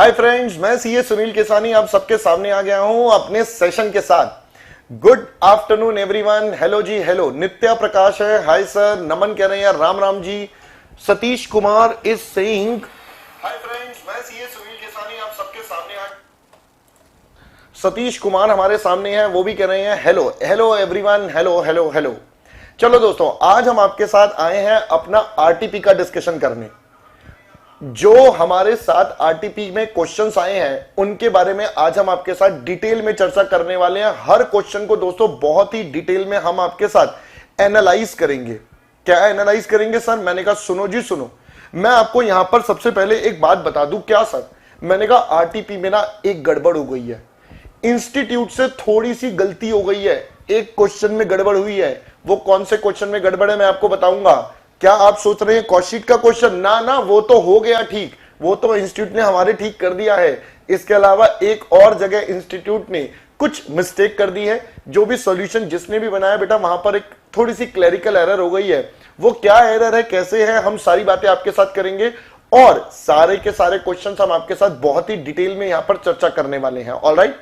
हाय friends, मैं CA Sunil Kesani आप सबके सामने आ गया हूं अपने सेशन के साथ। Good afternoon everyone. हेलो जी, हेलो। नित्या प्रकाश है, हाय सर, नमन कह रहे हैं, Ram Ram ji. Satish Kumar is saying hi friends, मैं सीए सुनील केसानी आप सबके सामने आ। सतीश कुमार हमारे सामने हैं, वो भी कह रहे हैं hello hello everyone, hello hello hello. चलो दोस्तों, आज हम आपके साथ आए हैं अपना आरटीपी का डिस्कशन करने। जो हमारे साथ आरटीपी में क्वेश्चंस आए हैं उनके बारे में आज हम आपके साथ डिटेल में चर्चा करने वाले हैं। हर क्वेश्चन को दोस्तों बहुत ही डिटेल में हम आपके साथ एनालाइज करेंगे। क्या एनालाइज करेंगे सर? मैंने कहा सुनो जी सुनो, मैं आपको यहां पर सबसे पहले एक बात बता दूं। क्या सर? मैंने कहा आरटीपी में ना एक गड़बड़ हो गई है, इंस्टीट्यूट से थोड़ी सी गलती हो गई है, एक क्वेश्चन में गड़बड़ हुई है। वो कौन से क्वेश्चन में गड़बड़ है मैं आपको बताऊंगा। क्या आप सोच रहे हैं कौशिक का क्वेश्चन? ना ना, वो तो हो गया ठीक, वो तो इंस्टीट्यूट ने हमारे ठीक कर दिया है। इसके अलावा एक और जगह इंस्टीट्यूट ने कुछ मिस्टेक कर दी है। जो भी सॉल्यूशन जिसने भी बनाया बेटा, वहां पर एक थोड़ी सी क्लरिकल एरर हो गई है। वो क्या एरर है, कैसे है, हम सारी बातें आपके साथ करेंगे और सारे के सारे क्वेश्चन हम आपके साथ बहुत ही डिटेल में यहां पर चर्चा करने वाले हैं। ऑलराइट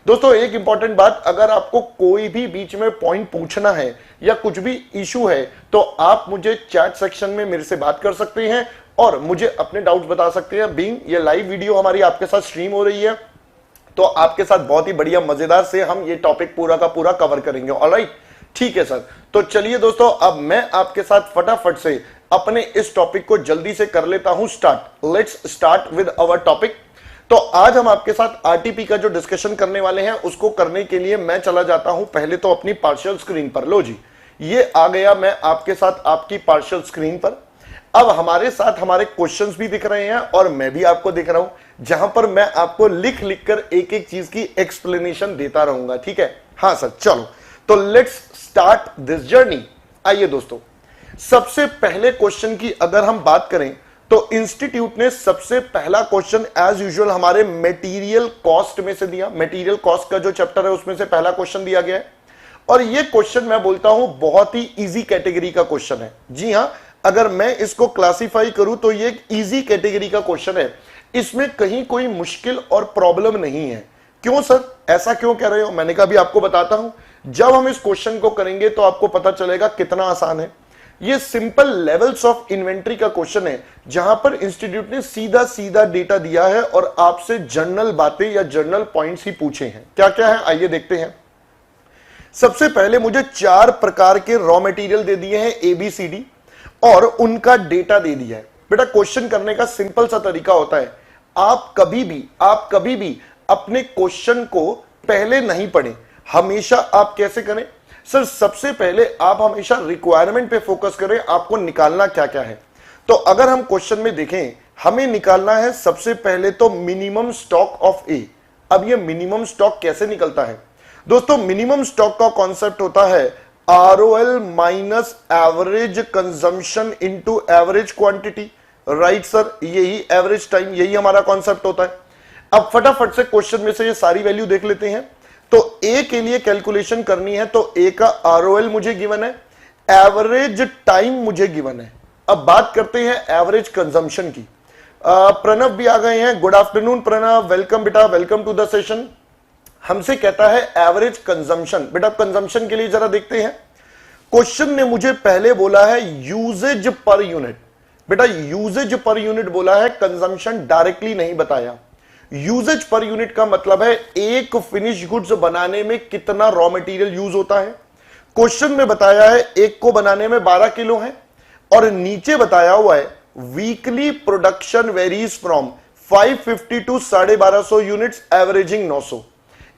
दोस्तों, एक इंपॉर्टेंट बात, अगर आपको कोई भी बीच में पॉइंट पूछना है या कुछ भी इशू है तो आप मुझे चैट सेक्शन में मेरे से बात कर सकते हैं और मुझे अपने डाउट्स बता सकते हैं। बीइंग ये लाइव वीडियो हमारी आपके साथ स्ट्रीम हो रही है तो आपके साथ बहुत ही बढ़िया मजेदार से हम ये टॉपिक पूरा का पूरा कवर करेंगे। ऑलराइट, ठीक है सर। तो चलिए दोस्तों, अब मैं आपके साथ फटाफट से अपने इस टॉपिक को जल्दी से कर लेता हूं start. Let's start with our topic. तो आज हम आपके साथ आरटीपी का जो डिस्कशन करने वाले हैं उसको करने के लिए मैं चला जाता हूं पहले तो अपनी पार्शियल स्क्रीन पर। लो जी, ये आ गया मैं आपके साथ आपकी पार्शियल स्क्रीन पर। अब हमारे साथ हमारे क्वेश्चंस भी दिख रहे हैं और मैं भी आपको दिख रहा हूं, जहां पर मैं आपको लिख लिख कर एक एक चीज की एक्सप्लेनेशन देता रहूंगा। ठीक है? हाँ सर, चलो तो लेट्स स्टार्ट दिस जर्नी। आइए दोस्तों, सबसे पहले क्वेश्चन की अगर हम बात करें तो इंस्टीट्यूट ने सबसे पहला क्वेश्चन एज यूजुअल हमारे मटेरियल कॉस्ट में से दिया। मटेरियल कॉस्ट का जो चैप्टर है उसमें से पहला क्वेश्चन दिया गया है और ये क्वेश्चन मैं बोलता हूं बहुत ही इजी कैटेगरी का क्वेश्चन है। जी हां, अगर मैं इसको क्लासिफाई करूं तो ये एक इजी कैटेगरी का क्वेश्चन है। इसमें कहीं कोई मुश्किल और प्रॉब्लम नहीं है। क्यों सर, ऐसा क्यों कह रहे हो? मैंने कहा अभी आपको बताता हूं। जब हम इस क्वेश्चन को करेंगे तो आपको पता चलेगा कितना आसान है। ये सिंपल लेवल्स ऑफ इन्वेंट्री का क्वेश्चन है, जहां पर इंस्टीट्यूट ने सीधा सीधा डेटा दिया है और आपसे जनरल बातें या जनरल पॉइंट्स ही पूछे हैं। क्या क्या है आइए देखते हैं। सबसे पहले मुझे 4 प्रकार के रॉ मटेरियल दे दिए हैं ABCD और उनका डेटा दे दिया है। बेटा क्वेश्चन करने का सिंपल सा तरीका होता है, आप कभी भी अपने क्वेश्चन को पहले नहीं पढ़ें। हमेशा आप कैसे करें सर? सबसे पहले आप हमेशा रिक्वायरमेंट पे फोकस करें, आपको निकालना क्या क्या है। तो अगर हम क्वेश्चन में देखें, हमें निकालना है सबसे पहले तो मिनिमम स्टॉक ऑफ ए। अब ये मिनिमम स्टॉक कैसे निकलता है दोस्तों? मिनिमम स्टॉक का कॉन्सेप्ट होता है ROL minus average consumption into average quantity. Right sir, यही एवरेज टाइम, यही हमारा कॉन्सेप्ट होता है। अब फटाफट से क्वेश्चन में से ये सारी वैल्यू देख लेते हैं। तो ए के लिए कैलकुलेशन करनी है तो ए का ROL मुझे गिवन है, एवरेज टाइम मुझे गिवन है। अब बात करते हैं एवरेज कंजम्पशन की। प्रणव भी आ गए हैं, गुड आफ्टरनून प्रणव, वेलकम बेटा, वेलकम टू द सेशन। हमसे कहता है एवरेज कंजम्पशन। बेटा कंजम्पशन के लिए जरा देखते हैं। क्वेश्चन ने मुझे पहले बोला है यूजेज पर यूनिट। बेटा यूजेज पर यूनिट बोला है, कंजम्पशन डायरेक्टली नहीं बताया। यूजेज पर यूनिट का मतलब है एक फिनिश गुड्स बनाने में कितना रॉ मटेरियल यूज होता है। क्वेश्चन में बताया है एक को बनाने में 12 किलो है और नीचे बताया हुआ है weekly production varies from 550 to 1250 units averaging 900।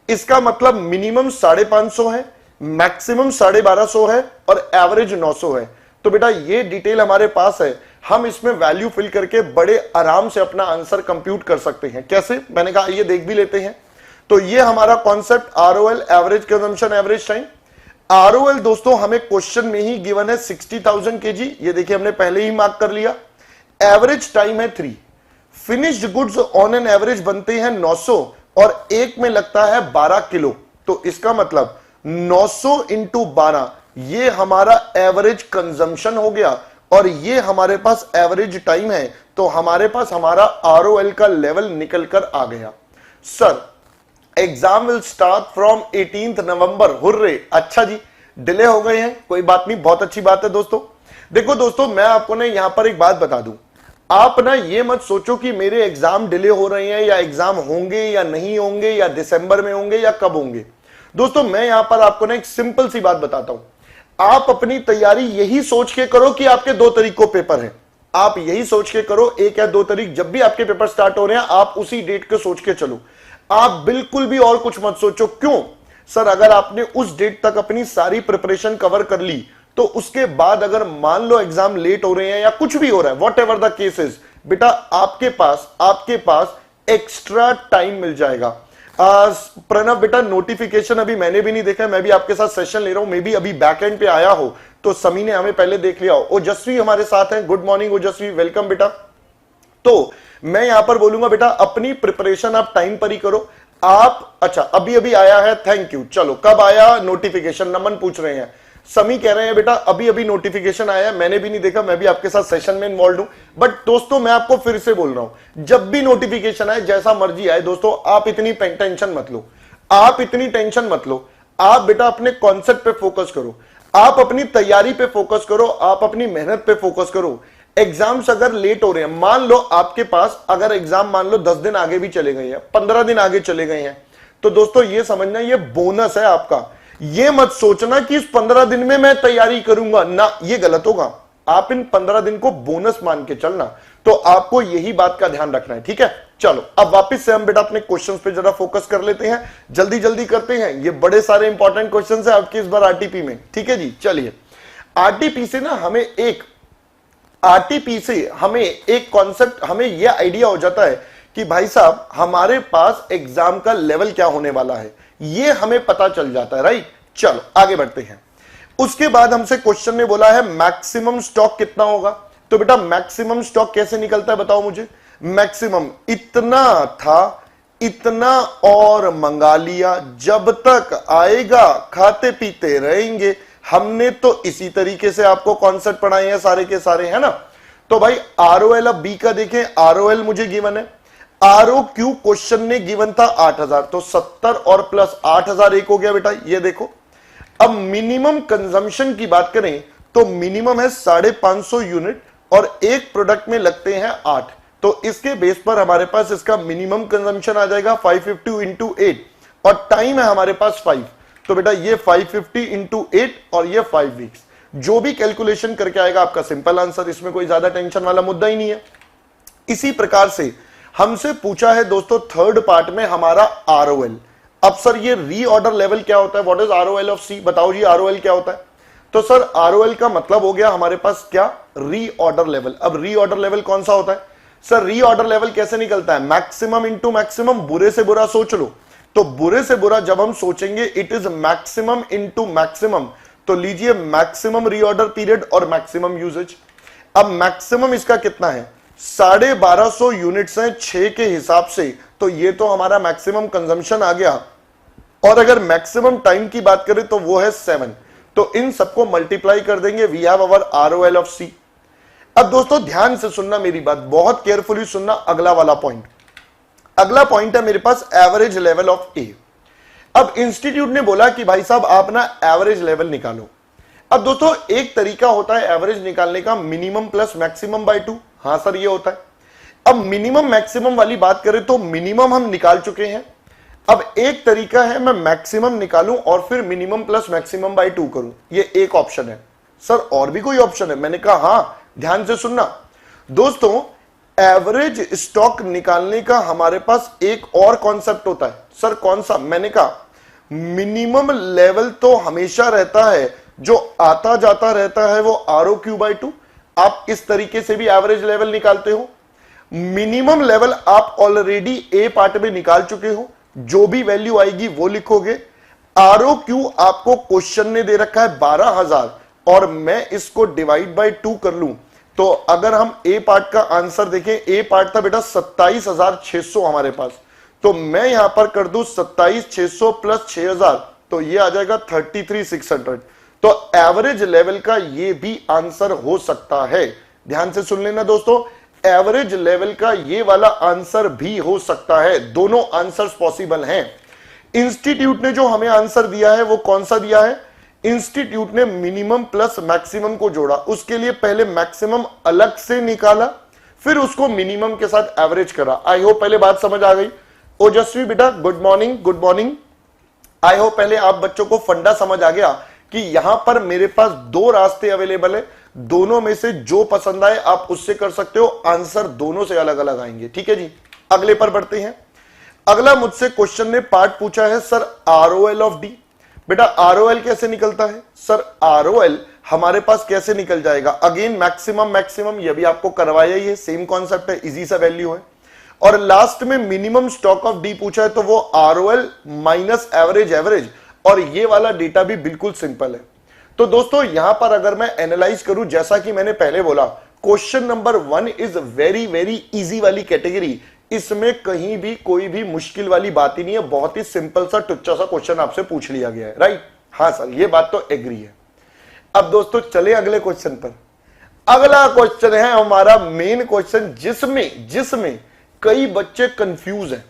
इसका मतलब मिनिमम 550 है, मैक्सिमम 1250 है और एवरेज 900 है। तो बेटा ये डिटेल हमारे पास है, हम इसमें वैल्यू फिल करके बड़े आराम से अपना आंसर कंप्यूट कर सकते हैं। कैसे? मैंने कहा ये देख भी लेते हैं। तो ये हमारा concept ROL, average consumption, average time. ROL दोस्तों हमें क्वेश्चन में ही गिवन है 60,000 kg, ये देखिए हमने पहले ही मार्क कर लिया। एवरेज टाइम है 3। Finished goods on an average बनते हैं 900 और एक में लगता है 12 किलो। तो इसका मतलब 900 इंटू 12 ये हमारा एवरेज कंजम्पशन हो गया और ये हमारे पास एवरेज टाइम है, तो हमारे पास हमारा ROL का लेवल निकल कर आ गया। Sir exam will start from 18 November, hurray. अच्छा जी, डिले हो गए हैं, कोई बात नहीं, बहुत अच्छी बात है दोस्तों। देखो दोस्तों, मैं आपको ना यहां पर एक बात बता दूं, आप ना ये मत सोचो कि मेरे एग्जाम डिले हो रहे हैं या एग्जाम होंगे या नहीं होंगे या दिसंबर में होंगे या कब होंगे। दोस्तों मैं यहां पर आपको ना एक सिंपल सी बात बताता हूं, आप अपनी तैयारी यही सोच के करो कि आपके 2 तारीख को पेपर है। आप यही सोच के करो, 1 या 2 तारीख जब भी आपके पेपर स्टार्ट हो रहे हैं, आप उसी डेट को सोच के चलो। आप बिल्कुल भी और कुछ मत सोचो। क्यों? सर अगर आपने उस डेट तक अपनी सारी प्रिपरेशन कवर कर ली, तो उसके बाद अगर मान लो एग्जाम लेट हो रहे हैं या कुछ भी हो रहा है, what ever the case is, बेटा आपके पास एक्स्ट्रा टाइम मिल जाएगा। प्रणव बेटा, नोटिफिकेशन अभी मैंने भी नहीं देखा, मैं भी आपके साथ सेशन ले रहा हूं, मे भी अभी बैक एंड पे आया हो, तो समी ने हमें पहले देख लिया हो। ओजस्वी हमारे साथ हैं, गुड मॉर्निंग ओजस्वी, वेलकम बेटा। तो मैं यहां पर बोलूंगा बेटा, अपनी प्रिपरेशन आप टाइम पर ही करो। आप अच्छा अभी अभी आया है, थैंक यू। चलो कब आया नोटिफिकेशन? नमन पूछ रहे हैं, समी कह रहे हैं बेटा अभी अभी नोटिफिकेशन आया है, मैंने भी नहीं देखा, मैं भी आपके साथ सेशन में इन्वॉल्व हूं। बट दोस्तों मैं आपको फिर से बोल रहा हूं, जब भी नोटिफिकेशन आए, जैसा मर्जी आए दोस्तों, आप इतनी टेंशन मत लो, आप इतनी टेंशन मत लो। आप बेटा अपने कॉन्सेप्ट पे फोकस करो, आप अपनी तैयारी पे फोकस करो, आप अपनी मेहनत पे फोकस करो। एग्जाम्स अगर लेट हो रहे हैं, मान लो आपके पास अगर एग्जाम मान लो 10 दिन आगे भी चले गए हैं, 15 दिन आगे चले गए हैं, तो दोस्तों ये समझना ये बोनस है आपका। ये मत सोचना कि इस 15 दिन में मैं तैयारी करूंगा ना, ये गलत होगा। आप इन 15 दिन को बोनस मान के चलना, तो आपको यही बात का ध्यान रखना है, ठीक है। चलो अब वापस से हम बेटा अपने क्वेश्चंस पे जरा फोकस कर लेते हैं, जल्दी जल्दी करते हैं, ये बड़े सारे इंपॉर्टेंट क्वेश्चंस है आपके इस बार आरटीपी में, ठीक है जी। चलिए आरटीपी से हमें एक कॉन्सेप्ट, हमें यह आइडिया हो जाता है कि भाई साहब हमारे पास एग्जाम का लेवल क्या होने वाला है, ये हमें पता चल जाता है, राइट। चलो आगे बढ़ते हैं। उसके बाद हमसे क्वेश्चन में बोला है मैक्सिमम स्टॉक कितना होगा, तो बेटा मैक्सिमम स्टॉक कैसे निकलता है बताओ मुझे। मैक्सिमम इतना था, इतना और मंगा लिया, जब तक आएगा खाते पीते रहेंगे। हमने तो इसी तरीके से आपको कॉन्सेप्ट पढ़ाए हैं सारे के सारे, है ना। तो भाई ROL अब बी का देखें, ROL मुझे गिवन है, ROQ क्वेश्चन ने गिवन था 8000, तो 70 और प्लस 8000 एक हो गया बेटा, ये देखो। अब मिनिमम कंजम्पशन की बात करें तो मिनिमम है 550 यूनिट और एक प्रोडक्ट में लगते हैं 8, तो इसके बेस पर हमारे पास इसका मिनिमम कंजम्पशन आ जाएगा 550 इंटू 8 और टाइम है हमारे पास 5, तो बेटा ये 550 इंटू 8 और ये 5 वीक्स। जो भी कैलकुलेशन करके आएगा आपका सिंपल आंसर, इसमें कोई ज्यादा टेंशन वाला मुद्दा ही नहीं है। इसी प्रकार से हमसे पूछा है दोस्तों थर्ड पार्ट में हमारा ROL। अब सर ये रीऑर्डर लेवल क्या होता है, what is ROL of C, बताओ जी ROL क्या होता है। तो सर ROL का मतलब हो गया हमारे पास क्या, रीऑर्डर लेवल। अब रीऑर्डर लेवल कौन सा होता है सर, रीऑर्डर लेवल कैसे निकलता है, मैक्सिमम इंटू मैक्सिमम। बुरे से बुरा सोच लो, तो बुरे से बुरा जब हम सोचेंगे it is maximum into maximum, तो लीजिए मैक्सिमम रीऑर्डर पीरियड और मैक्सिमम यूजेज। अब मैक्सिमम इसका कितना है, 1250 यूनिट्स हैं 6 के हिसाब से, तो ये तो हमारा मैक्सिमम कंजम्पशन आ गया। और अगर मैक्सिमम टाइम की बात करें तो वो है 7, तो इन सबको मल्टीप्लाई कर देंगे, we have our ROL of C। अब दोस्तों ध्यान से सुनना मेरी बात, बहुत केयरफुली सुनना अगला वाला पॉइंट। अगला पॉइंट है मेरे पास एवरेज लेवल ऑफ A। अब इंस्टीट्यूट ने बोला कि भाई साहब आप ना एवरेज लेवल निकालो। अब दोस्तों एक तरीका होता है एवरेज निकालने का, मिनिमम प्लस मैक्सिमम बाय 2। हां सर ये होता है। अब मिनिमम मैक्सिमम वाली बात करें तो मिनिमम हम निकाल चुके हैं। अब एक तरीका है मैं मैक्सिमम निकालूं और फिर मिनिमम प्लस मैक्सिमम बाय 2 करूं, ये एक ऑप्शन है। सर और भी कोई ऑप्शन है, मैंने कहा हां, ध्यान से सुनना दोस्तों। एवरेज स्टॉक निकालने का हमारे पास एक और कॉन्सेप्ट होता है। सर कौन सा, मैंने कहा मिनिमम लेवल तो हमेशा रहता है, जो आता जाता रहता है वो ROQ बाय 2। आप इस तरीके से भी एवरेज लेवल निकालते हो। मिनिमम लेवल आप ऑलरेडी A पार्ट में निकाल चुके हो, जो भी वैल्यू आएगी वो लिखोगे। ROQ आपको क्वेश्चन ने दे रखा है 12000 और मैं इसको डिवाइड बाय 2 कर लूं, तो अगर हम A पार्ट का आंसर देखें, A पार्ट था बेटा 27600 हमारे पास, तो मैं यहां पर कर दूं 27600 प्लस 6000, तो ये आ जाएगा 33600। तो एवरेज लेवल का ये भी आंसर हो सकता है। ध्यान से सुन लेना दोस्तों, एवरेज लेवल का ये वाला आंसर भी हो सकता है। दोनों आंसर्स पॉसिबल हैं। इंस्टीट्यूट ने जो हमें आंसर दिया है वो कौन सा दिया है? इंस्टीट्यूट ने मिनिमम प्लस मैक्सिमम को जोड़ा, उसके लिए पहले मैक्सिमम अलग से निकाला, फिर उसको मिनिमम के साथ एवरेज करा। आई होप पहले बात समझ आ गई। ओजस्वी बेटा good morning, good morning. I hope पहले आप बच्चों को फंडा समझ आ गया कि यहां पर मेरे पास दो रास्ते अवेलेबल है, दोनों में से जो पसंद आए आप उससे कर सकते हो, आंसर दोनों से अलग अलग आएंगे। ठीक है जी, अगले पर बढ़ते हैं। अगला मुझसे क्वेश्चन ने पार्ट पूछा है सर आरओएल ऑफ डी। बेटा आरओएल कैसे निकलता है? सर आरओएल हमारे पास कैसे निकल जाएगा? अगेन मैक्सिमम मैक्सिमम, ये भी आपको करवाया ही है, सेम कॉन्सेप्ट है, इजी सा वैल्यू है। और लास्ट में मिनिमम स्टॉक ऑफ डी पूछा है तो वो आरओएल माइनस एवरेज एवरेज, और ये वाला डेटा भी बिल्कुल सिंपल है। तो दोस्तों यहां पर अगर मैं एनालाइज करूं, जैसा कि मैंने पहले बोला, question number 1 is very very easy वाली कैटेगरी। इसमें कहीं भी कोई भी मुश्किल वाली बात ही नहीं है, बहुत ही सिंपल सा टुच्चा सा क्वेश्चन आपसे पूछ लिया गया है, राइट? हाँ सर, ये बात तो एग्री है। अब दोस्तों चले अगले क्वेश्चन पर। अगला क्वेश्चन है हमारा मेन क्वेश्चन, जिसमें कई बच्चे कंफ्यूज हैं।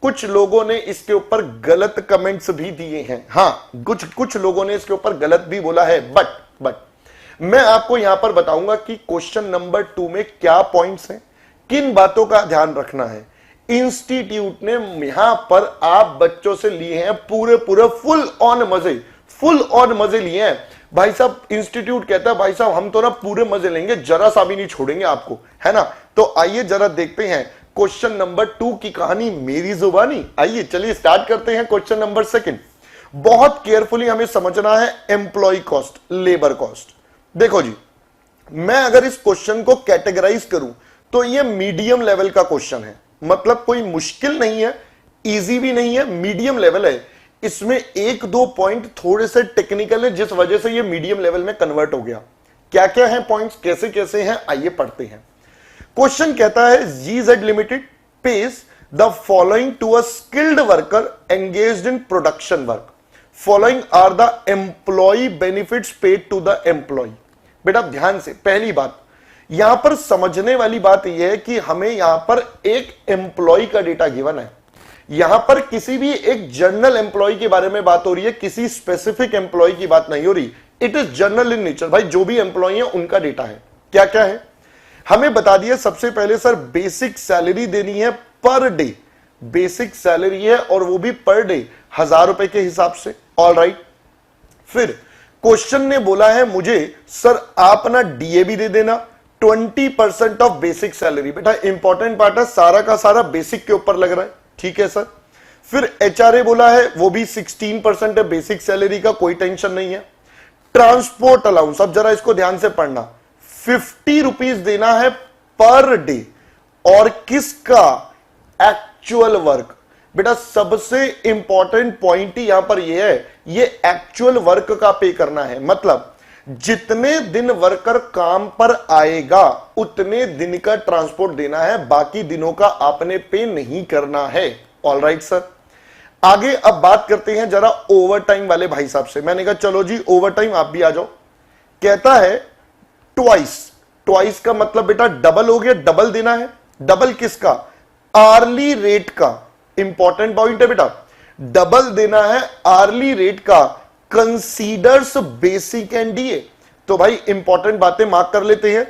कुछ लोगों ने इसके ऊपर गलत कमेंट्स भी दिए हैं। हाँ, कुछ लोगों ने इसके ऊपर गलत भी बोला है, बट मैं आपको यहां पर बताऊंगा कि क्वेश्चन नंबर 2 में क्या पॉइंट्स हैं, किन बातों का ध्यान रखना है। इंस्टीट्यूट ने यहां पर आप बच्चों से लिए हैं पूरे फुल ऑन मजे लिए हैं। भाई साहब इंस्टीट्यूट कहता है भाई साहब हम तो ना पूरे मजे लेंगे, जरा सा भी नहीं छोड़ेंगे आपको, है ना? तो आइए जरा देखते हैं क्वेश्चन नंबर 2 की कहानी मेरी जुबानी। आइए चलिए स्टार्ट करते हैं क्वेश्चन नंबर 2। बहुत केयरफुली हमें समझना है एम्प्लॉय कॉस्ट, लेबर कॉस्ट। देखो जी, मैं अगर इस क्वेश्चन को कैटेगराइज करूं तो ये मीडियम लेवल का क्वेश्चन है, मतलब कोई मुश्किल नहीं है, इजी भी नहीं है, मीडियम लेवल है। इसमें एक दो पॉइंट थोड़े से टेक्निकल है, जिस वजह से ये मीडियम लेवल में कन्वर्ट हो गया। क्या क्या है पॉइंट्स, कैसे कैसे हैं, आइए पढ़ते हैं। क्वेश्चन कहता है GZ limited pays the following to a skilled worker engaged in production work. Following are the employee benefits paid to the employee. बेटा ध्यान से, पहली बात यहां पर समझने वाली बात यह है कि हमें यहां पर एक एम्प्लॉय का डेटा गिवन है। यहां पर किसी भी एक जनरल एम्प्लॉय के बारे में बात हो रही है, किसी स्पेसिफिक एम्प्लॉय की बात नहीं हो रही। It is general in nature. भाई जो भी एम्प्लॉय है उनका डेटा है। क्या क्या है हमें बता दिया। सबसे पहले सर बेसिक सैलरी देनी है पर डे, बेसिक सैलरी है और वो भी पर डे 1000 रुपए के हिसाब से। All right. फिर क्वेश्चन ने बोला है मुझे सर आप ना डीए भी दे देना 20% ऑफ बेसिक सैलरी। बेटा इंपॉर्टेंट पार्ट है, सारा का सारा बेसिक के ऊपर लग रहा है, ठीक है सर। फिर एचआरए बोला है वो भी 16% है बेसिक सैलरी का, कोई टेंशन नहीं है। ट्रांसपोर्ट अलाउंस, अब जरा इसको ध्यान से पढ़ना, 50 रुपीज देना है पर डे, और किसका? Actual work. बेटा सबसे इंपॉर्टेंट पॉइंट ही यहां पर यह है, ये एक्चुअल वर्क का पे करना है। मतलब जितने दिन वर्कर काम पर आएगा उतने दिन का ट्रांसपोर्ट देना है, बाकी दिनों का आपने पे नहीं करना है। All right sir. आगे अब बात करते हैं जरा ओवर टाइम वाले भाई साहब से। मैंने कहा चलो जी ओवर टाइम आप भी आ जाओ। कहता है ट्वाइस का मतलब बेटा डबल हो गया, डबल देना है। डबल किसका? आर्ली रेट का। इंपॉर्टेंट पॉइंट है बेटा, डबल देना है आर्ली रेट का, कंसीडर्स बेसिक एंड डीए। तो भाई इंपॉर्टेंट बातें मार्क कर लेते हैं।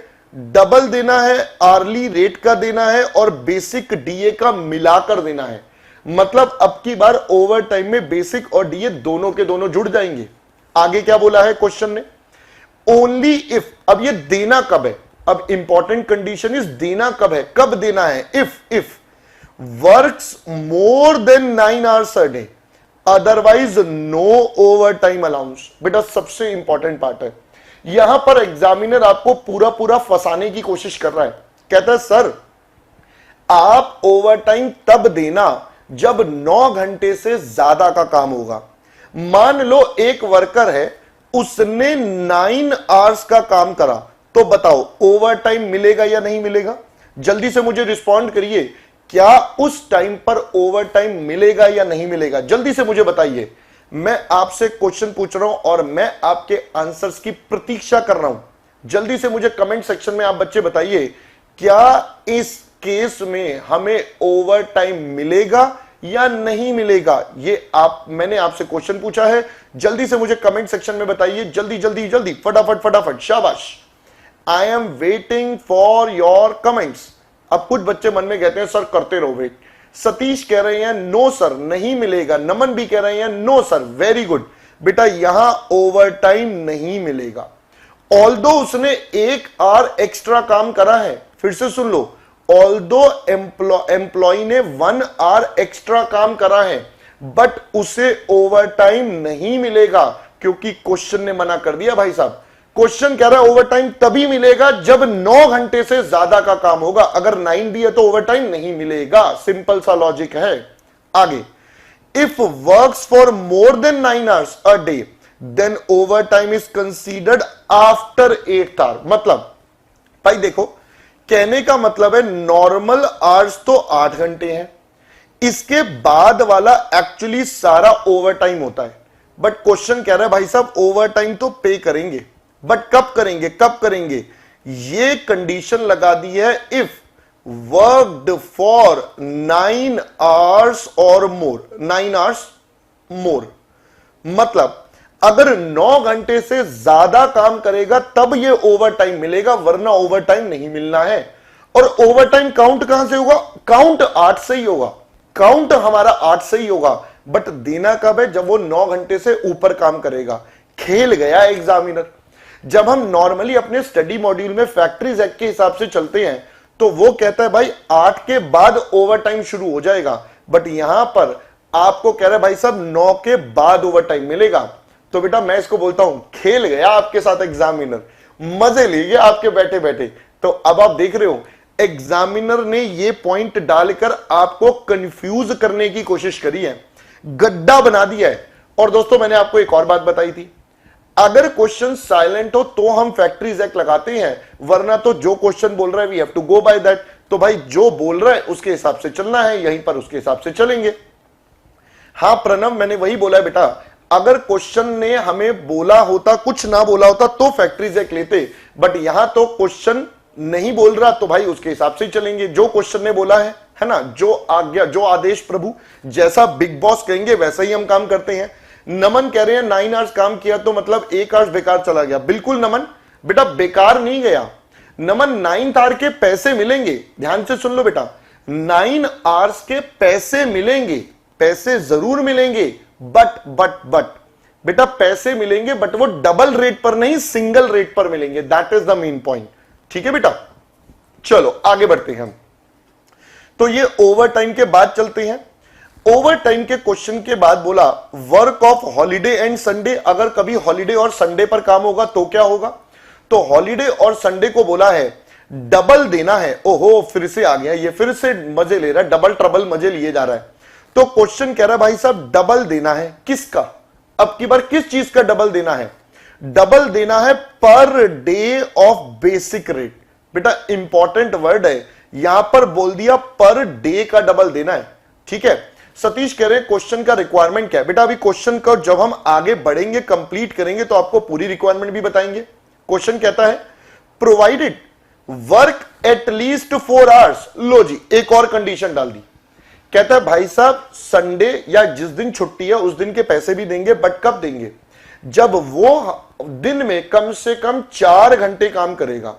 डबल देना है, आर्ली रेट का देना है और बेसिक डीए का मिलाकर देना है। मतलब अब की बार ओवर टाइम में बेसिक और डीए दोनों के दोनों जुड़ जाएंगे। आगे क्या बोला है क्वेश्चन ने? Only if. अब ये देना कब है? अब इंपॉर्टेंट कंडीशन इज देना कब है, कब देना है? If works more than 9 hours a day, otherwise no over time allowance. बेटा सबसे इंपॉर्टेंट पार्ट है, यहां पर एग्जामिनर आपको पूरा फंसाने की कोशिश कर रहा है। कहता है सर आप ओवर टाइम तब देना जब 9 घंटे से ज्यादा का काम होगा। मान लो एक वर्कर है, उसने 9 आवर्स का काम करा, तो बताओ ओवर टाइम मिलेगा या नहीं मिलेगा? जल्दी से मुझे रिस्पॉन्ड करिए, क्या उस टाइम पर ओवर टाइम मिलेगा या नहीं मिलेगा? जल्दी से मुझे बताइए। मैं आपसे क्वेश्चन पूछ रहा हूं और मैं आपके आंसर्स की प्रतीक्षा कर रहा हूं। जल्दी से मुझे कमेंट सेक्शन में आप बच्चे बताइए, क्या इस केस में हमें ओवर टाइम मिलेगा या नहीं मिलेगा? मैंने आपसे क्वेश्चन पूछा है, जल्दी से मुझे कमेंट सेक्शन में बताइए, जल्दी जल्दी जल्दी, फटाफट फटाफट, शाबाश। I am waiting for your comments. अब कुछ बच्चे मन में कहते हैं सर करते रहो वेट। सतीश कह रहे हैं नो सर नहीं मिलेगा। नमन भी कह रहे हैं नो सर, वेरी गुड बेटा, यहां ओवर टाइम नहीं मिलेगा। ऑल्दो उसने 1 आवर एक्स्ट्रा काम करा है, फिर से सुन लो, ऑल्दो एम्प्लॉय ने 1 आवर एक्स्ट्रा काम करा है, बट उसे ओवर टाइम नहीं मिलेगा, क्योंकि क्वेश्चन ने मना कर दिया। भाई साहब क्वेश्चन कह रहा है ओवर टाइम तभी मिलेगा जब 9 घंटे से ज्यादा का काम होगा। अगर 9 भी है तो ओवर टाइम नहीं मिलेगा, सिंपल सा लॉजिक है। आगे, if works for more than 9 hours a day then over time is considered after 8th hour. मतलब भाई देखो, कहने का मतलब है नॉर्मल आवर्स तो 8 घंटे हैं, इसके बाद वाला एक्चुअली सारा ओवर टाइम होता है। बट क्वेश्चन कह रहा है भाई साहब ओवर टाइम तो पे करेंगे, बट कब करेंगे, कब करेंगे? ये कंडीशन लगा दी है, इफ वर्कड फॉर 9 आवर्स और मोर, 9 आवर्स मोर। मतलब अगर 9 घंटे से ज्यादा काम करेगा तब ये ओवर टाइम मिलेगा, वरना ओवर टाइम नहीं मिलना है। और ओवर टाइम काउंट कहां से होगा? काउंट 8 से ही होगा, काउंट हमारा 8 से ही होगा, बट देना कब है? जब वो 9 घंटे से ऊपर काम करेगा। खेल गया एग्जामिनर। जब हम नॉर्मली अपने स्टडी मॉड्यूल में फैक्ट्रीज एक्ट के हिसाब से चलते हैं तो वो कहता है भाई 8 के बाद ओवर टाइम शुरू हो जाएगा, बट यहां पर आपको कह रहा है भाई साहब 9 के बाद ओवर टाइम मिलेगा। तो बेटा मैं इसको बोलता हूं खेल गया आपके साथ एग्जामिनर, मजे लीजिए आपके बैठे बैठे। तो अब आप देख रहे हो एग्जामिनर ने ये पॉइंट डालकर आपको कंफ्यूज करने की कोशिश करी है, गड्ढा बना दिया है। और दोस्तों मैंने आपको एक और बात बताई थी, अगर क्वेश्चन साइलेंट हो तो हम फैक्ट्रीज एक्ट लगाते हैं, वरना तो जो क्वेश्चन बोल रहा है we have to go by that. तो भाई जो बोल रहा है उसके हिसाब से चलना है, यहीं पर उसके हिसाब से चलेंगे। हां प्रणव, मैंने वही बोला है बेटा, अगर क्वेश्चन ने हमें बोला होता, कुछ ना बोला होता तो फैक्ट्रीज एक्ट लेते, बट यहां तो क्वेश्चन नहीं बोल रहा तो भाई उसके हिसाब से ही चलेंगे। जो क्वेश्चन ने बोला है ना, जो आज्ञा, जो आदेश प्रभु, जैसा बिग बॉस कहेंगे वैसा ही हम काम करते हैं। नमन कह रहे हैं 9 आवर्स काम किया तो मतलब 1 आवर्स बेकार चला गया। बिल्कुल नमन बेटा, बेकार नहीं गया। नमन 9th आवर के पैसे मिलेंगे, ध्यान से सुन लो बेटा, 9 आवर्स के पैसे मिलेंगे, पैसे जरूर मिलेंगे, बट बेटा पैसे मिलेंगे बट वो डबल रेट पर नहीं, सिंगल रेट पर मिलेंगे। That is the main point. ठीक है बेटा, चलो आगे बढ़ते हैं हम। तो ये ओवर टाइम के बाद चलते हैं। ओवर टाइम के क्वेश्चन के बाद बोला work of holiday and Sunday, अगर कभी हॉलीडे और संडे पर काम होगा तो क्या होगा? तो हॉलीडे और संडे को बोला है डबल देना है। ओहो, फिर से आ गया, ये फिर से मजे ले रहा है, डबल ट्रबल मजे लिए जा रहा है। तो क्वेश्चन कह रहा है भाई साहब डबल देना है, किसका? अब की बार किस चीज का डबल देना है? डबल देना है per day of basic rate. बेटा इंपॉर्टेंट वर्ड है, यहां पर बोल दिया पर डे का डबल देना है। ठीक है, सतीश कह रहे हैं क्वेश्चन का रिक्वायरमेंट क्या है? बेटा अभी क्वेश्चन का जब हम आगे बढ़ेंगे, कंप्लीट करेंगे तो आपको पूरी रिक्वायरमेंट भी बताएंगे। क्वेश्चन कहता है provided work at least 4 hours. लो जी, एक और कंडीशन डाल दी। कहता है भाई साहब संडे या जिस दिन छुट्टी है उस दिन के पैसे भी देंगे, बट कब देंगे? जब वो दिन में कम से कम 4 घंटे काम करेगा।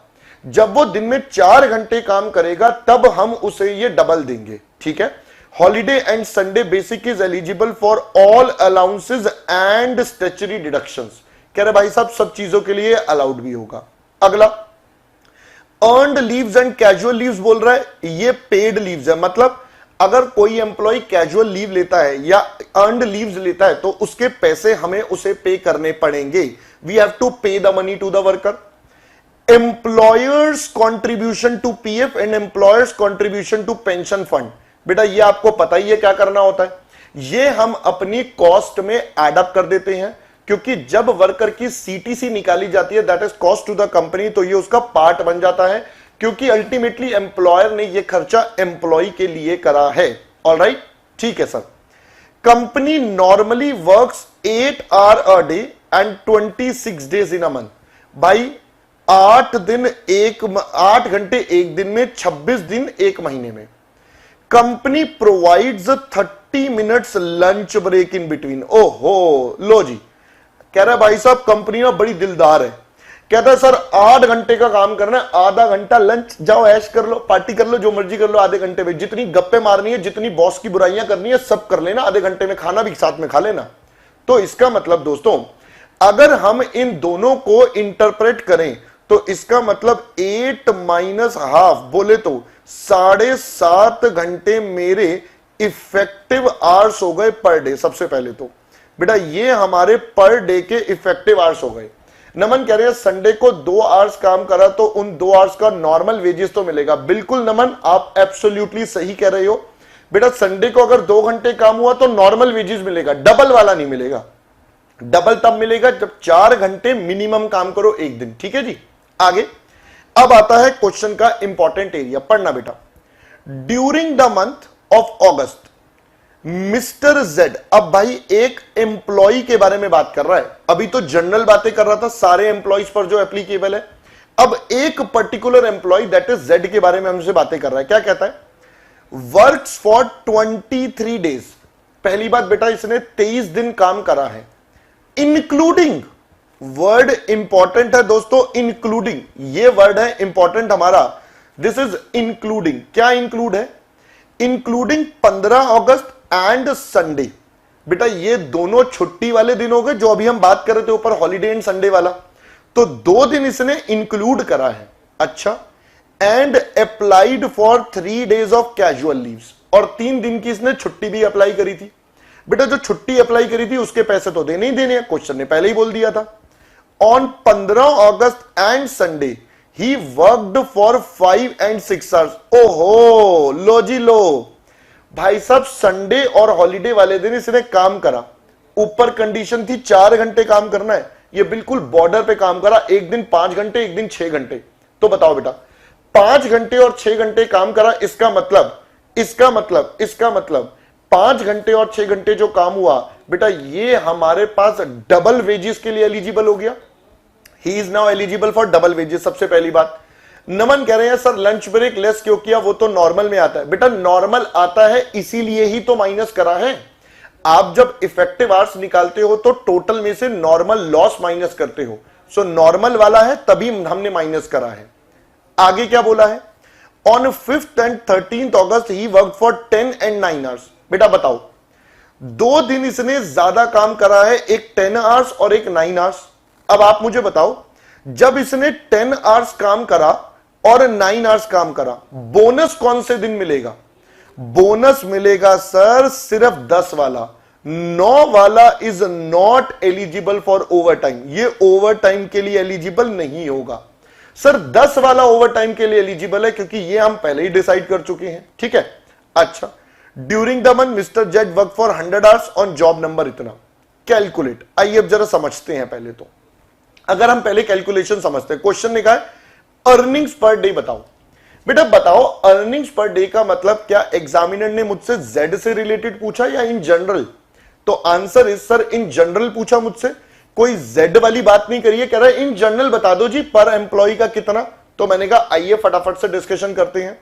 जब वो दिन में 4 घंटे काम करेगा तब हम उसे ये डबल देंगे। ठीक है, holiday and Sunday basic is eligible for all allowances and statutory deductions. कह रहे भाई साहब सब चीजों के लिए अलाउड भी होगा। अगला earned leaves and casual leaves बोल रहा है, ये पेड लीव्स है। मतलब अगर कोई एम्प्लॉय कैजुअल लीव लेता है या अर्नड लीव्स लेता है तो उसके पैसे हमें उसे पे करने पड़ेंगे। We have to pay the money to the worker. Employers contribution to PF and employers contribution to pension fund. बेटा ये आपको पता ही है क्या करना होता है, ये हम अपनी कॉस्ट में एडअप कर देते हैं, क्योंकि जब वर्कर की सीटीसी निकाली जाती है that is cost to the company, तो ये उसका पार्ट बन जाता है, क्योंकि अल्टीमेटली एम्प्लॉयर ने ये खर्चा एम्प्लॉय के लिए करा है। ऑलराइट, ठीक है sir. Company normally works 8 hour a day and 26 days in a month. भाई 8 घंटे एक दिन में, 26 दिन एक महीने में। Company provides 30 minutes lunch break in between. ओहो, लो जी, कह रहा है भाई साहब कंपनी ना बड़ी दिलदार है। कहता है सर 8 घंटे का काम करना है, आधा घंटा लंच, जाओ ऐश कर लो, पार्टी कर लो, जो मर्जी कर लो, आधे घंटे में जितनी गप्पे मारनी है, जितनी बॉस की बुराइयां करनी है, सब कर लेना, आधे घंटे में खाना भी साथ में खा लेना। तो इसका मतलब दोस्तों, अगर हम इन दोनों को इंटरप्रेट करें तो इसका मतलब 8 माइनस हाफ बोले तो 7.5 घंटे मेरे इफेक्टिव आवर्स हो गए पर डे। सबसे पहले तो बेटा ये हमारे पर डे के इफेक्टिव आवर्स हो गए। नमन कह रहे हैं संडे को 2 आवर्स काम करा तो उन 2 आवर्स का नॉर्मल वेजेस तो मिलेगा। बिल्कुल नमन, आप एब्सोल्युटली सही कह रहे हो बेटा। संडे को अगर 2 घंटे काम हुआ तो नॉर्मल वेजेस मिलेगा, डबल वाला नहीं मिलेगा। डबल तब मिलेगा जब 4 घंटे मिनिमम काम करो एक दिन। ठीक है जी, आगे अब आता है क्वेश्चन का इंपॉर्टेंट एरिया, पढ़ना बेटा। During the month of August mister Z, अब भाई एक एम्प्लॉय के बारे में बात कर रहा है, अभी तो जनरल बातें कर रहा था सारे एम्प्लॉयज पर जो एप्लीकेबल है। अब एक particular employ that is Z के बारे में हमसे बातें कर रहा है। क्या कहता है? Works for 23 days. पहली बात बेटा इसने 23 दिन काम करा है, इंक्लूडिंग, वर्ड इंपॉर्टेंट है दोस्तों, इंक्लूडिंग, ये वर्ड है इंपॉर्टेंट हमारा, दिस इज इंक्लूडिंग। क्या इंक्लूड है? Including 15 August and Sunday. बेटा ये दोनों छुट्टी वाले दिन हो गए जो अभी हम बात कर रहे थे ऊपर, हॉलीडे एंड संडे वाला, तो 2 दिन इसने इंक्लूड करा है। अच्छा, and applied for 3 days of casual leaves, और 3 दिन की इसने छुट्टी भी अप्लाई करी थी। बेटा जो छुट्टी अप्लाई करी थी उसके पैसे तो देने ही देने हैं, क्वेश्चन ने पहले ही बोल दिया था। On 15 August and Sunday he worked for 5 and 6 hours. ओहो, लो जी लो भाई साहब, संडे और हॉलीडे वाले दिन इसने काम करा। ऊपर कंडीशन थी 4 घंटे काम करना है, ये बिल्कुल बॉर्डर पे काम करा। एक दिन 5 घंटे, एक दिन 6 घंटे। तो बताओ बेटा 5 घंटे और 6 घंटे काम करा, इसका मतलब 5 घंटे और 6 घंटे जो काम हुआ बेटा, ये हमारे पास डबल वेजेस के लिए एलिजिबल हो गया। He is now eligible for double wages. सबसे पहली बात, नमन कह रहे हैं सर लंच ब्रेक लेस क्यों किया? वो तो नॉर्मल में आता है। बेटा नॉर्मल आता है इसीलिए ही तो माइनस करा है। आप जब इफेक्टिव आवर्स निकालते हो तो टोटल में से नॉर्मल लॉस माइनस करते हो, सो नॉर्मल वाला है तभी हमने माइनस करा है। आगे क्या बोला है? On 5th and 13th August he work for 10 and 9 hours. बेटा बताओ 2 दिन इसने ज्यादा काम करा है, एक 10 आवर्स और एक 9 आवर्स। अब आप मुझे बताओ जब इसने 10 आवर्स काम करा और 9 आवर्स काम करा, बोनस कौन से दिन मिलेगा? बोनस मिलेगा सर सिर्फ 10 वाला, 9 वाला is not eligible for over time. ये ओवर टाइम के लिए एलिजिबल नहीं होगा सर, 10 वाला ओवर टाइम के लिए एलिजिबल है क्योंकि ये हम पहले ही डिसाइड कर चुके हैं। ठीक है, अच्छा, during the month mister Z work for 100 hours on job number इतना। कैलकुलेट, आइए अब जरा समझते हैं। पहले तो अगर हम पहले कैलकुलेशन समझते हैं, क्वेश्चन ने कहा अर्निंग्स पर डे बताओ। बेटा बताओ अर्निंग्स पर डे का मतलब क्या एग्जामिनर ने मुझसे जेड से रिलेटेड पूछा या इन जनरल? तो answer is sir in general पूछा मुझसे, कोई जेड वाली बात नहीं करिए। कह रहा है इन जनरल बता दो जी पर एम्प्लॉय का कितना। तो मैंने कहा आइए फटाफट से डिस्कशन करते हैं।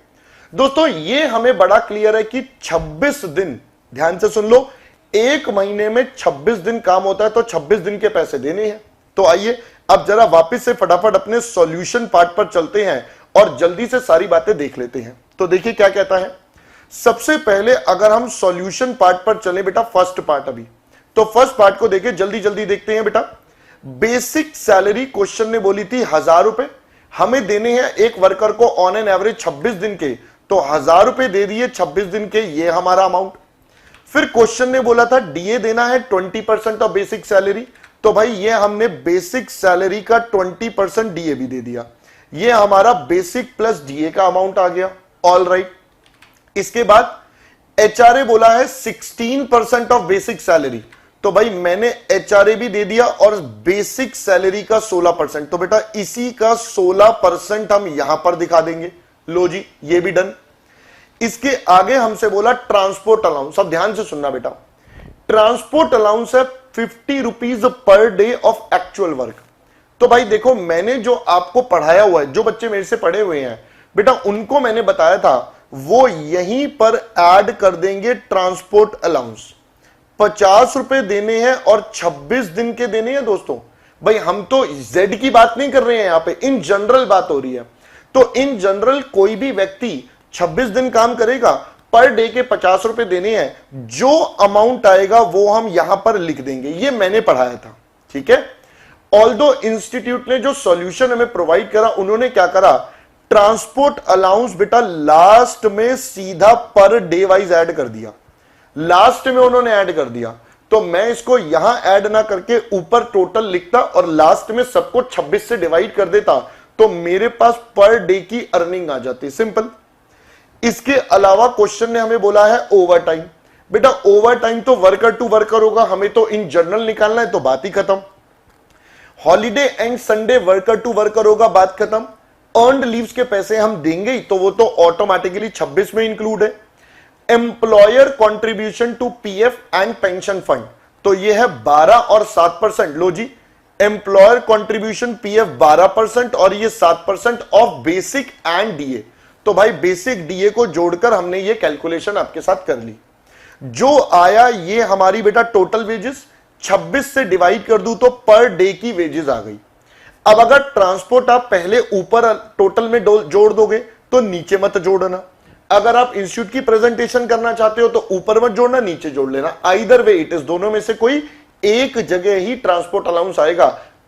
दोस्तों ये हमें बड़ा क्लियर है कि 26 दिन, ध्यान से सुन लो, एक महीने में 26 दिन काम होता है तो 26 दिन के पैसे देने हैं। तो आइए अब जरा वापस से फटाफट अपने सॉल्यूशन पार्ट पर चलते हैं और जल्दी से सारी बातें देख लेते हैं। तो देखिए क्या कहता है। सबसे पहले अगर हम सॉल्यूशन पार्ट पर चले बेटा, फर्स्ट पार्ट अभी, तो फर्स्ट पार्ट को देखिए, जल्दी जल्दी देखते हैं बेटा। बेसिक सैलरी क्वेश्चन ने बोली थी 1000 रुपए, हमें देने हैं एक वर्कर को ऑन एन एवरेज 26 दिन के, तो 1000 रुपए दे दिए 26 दिन के, ये हमारा अमाउंट। फिर क्वेश्चन ने बोला था डीए देना है 20% ऑफ बेसिक सैलरी, तो भाई ये हमने बेसिक सैलरी का 20% डीए भी दे दिया, ये हमारा बेसिक प्लस डीए का अमाउंट आ गया। ऑल राइट, इसके बाद एचआरए बोला है 16% ऑफ बेसिक सैलरी, तो भाई मैंने एचआरए भी दे दिया और बेसिक सैलरी का 16%, तो बेटा इसी का 16% हम यहां पर दिखा देंगे। लो जी ये भी डन। इसके आगे हमसे बोला ट्रांसपोर्ट अलाउंस। अब ध्यान से सुनना बेटा, ट्रांसपोर्ट अलाउंस है 50 rupees per day of actual work. तो भाई देखो, मैंने जो आपको पढ़ाया हुआ है, जो बच्चे मेरे से पढ़े हुए हैं बेटा, उनको मैंने बताया था, वो यहीं पर ऐड कर देंगे ट्रांसपोर्ट अलाउंस। 50 रुपए देने हैं और 26 दिन के देने हैं दोस्तों। भाई हम तो जेड की बात नहीं कर रहे हैं, यहां पे इन जनरल बात हो रही है। तो इन जनरल कोई भी व्यक्ति 26 दिन काम करेगा, पर डे के 50 रुपए देने हैं, जो अमाउंट आएगा वो हम यहां पर लिख देंगे। ये मैंने पढ़ाया था, ठीक है। ऑल्दो इंस्टीट्यूट ने जो सॉल्यूशन हमें प्रोवाइड करा, उन्होंने क्या करा, ट्रांसपोर्ट अलाउंस बेटा लास्ट में सीधा पर डे वाइज ऐड कर दिया, लास्ट में उन्होंने ऐड कर दिया। तो मैं इसको यहां ऐड ना करके ऊपर टोटल लिखता और लास्ट में सबको 26 से डिवाइड कर देता, तो मेरे पास पर डे की अर्निंग आ जाती, सिंपल। इसके अलावा क्वेश्चन ने हमें बोला है ओवर टाइम। बेटा ओवर टाइम तो वर्कर टू वर्कर होगा, हमें तो इन जनरल निकालना है, तो बात ही खत्म। Holiday and Sunday worker to worker होगा, बात खत्म। अर्नड लीव्स के पैसे हम देंगे तो वो तो ऑटोमेटिकली 26 में इंक्लूड है। Employer contribution to PF and pension fund, तो ये है 12 और 7%। लो जी, एम्प्लॉयर कॉन्ट्रीब्यूशन पीएफ 12% और ये 7% ऑफ बेसिक एंड डीए। तो भाई बेसिक डीए को जोड़कर हमने ये कैलकुलेशन आपके साथ कर ली। जो आया ये हमारी बेटा टोटल वेजेस, 26 से डिवाइड कर दूं तो पर डे की वेजेस आ गई। अब अगर ट्रांसपोर्ट आप पहले ऊपर टोटल में जोड़ दोगे तो नीचे मत जोड़ना। अगर आप इंस्टीट्यूट की प्रेजेंटेशन करना चाहते हो तो ऊपर मत जोड़ना, नीचे जोड़ लेना। आइदर वे इट इज, दोनों में से कोई एक जगह ही ट्रांसपोर्ट अलाउंस आएगा।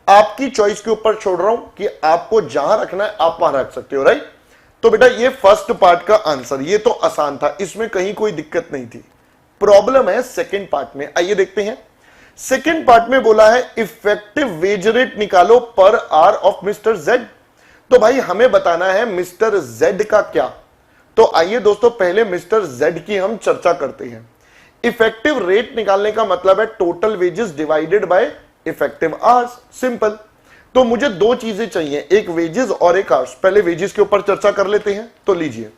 आपकी चॉइस के ऊपर छोड़ रहा हूं कि आपको जहां रखना है आप वहां रख सकते हो, राइट। तो बेटा ये फर्स्ट पार्ट का आंसर, ये तो आसान था, इसमें कहीं कोई दिक्कत नहीं थी। प्रॉब्लम है सेकेंड पार्ट में, आइए देखते हैं। सेकेंड पार्ट में बोला है इफेक्टिव वेज रेट निकालो per hour of mister Z. तो भाई हमें बताना है मिस्टर जेड का क्या। तो आइए दोस्तों पहले मिस्टर जेड की हम चर्चा करते हैं। इफेक्टिव रेट निकालने का मतलब है total wages divided by effective hours, simple. तो मुझे दो चीजें चाहिए, एक वेजेस और एक आवर्स। पहले वेजेस के ऊपर चर्चा कर लेते हैं, तो लीजिए।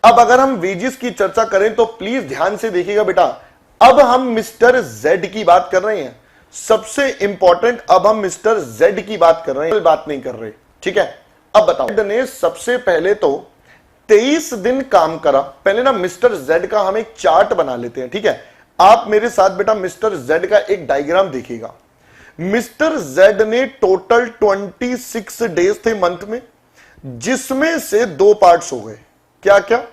अब अगर हम वेजेस की चर्चा करें तो प्लीज ध्यान से देखिएगा बेटा, अब हम मिस्टर जेड की बात कर रहे हैं। सबसे इंपॉर्टेंट, अब हम मिस्टर जेड की बात कर रहे हैं, बात नहीं कर रहे, ठीक है। अब बताओ, जेड ने सबसे पहले तो 23 दिन काम करा। पहले ना मिस्टर जेड का हम एक चार्ट बना लेते हैं, ठीक है। आप मेरे साथ बेटा मिस्टर जेड का एक डायग्राम देखिएगा। मिस्टर जेड ने टोटल 26 डेज थे मंथ में, जिसमें से दो पार्ट्स हो गए। क्या क्या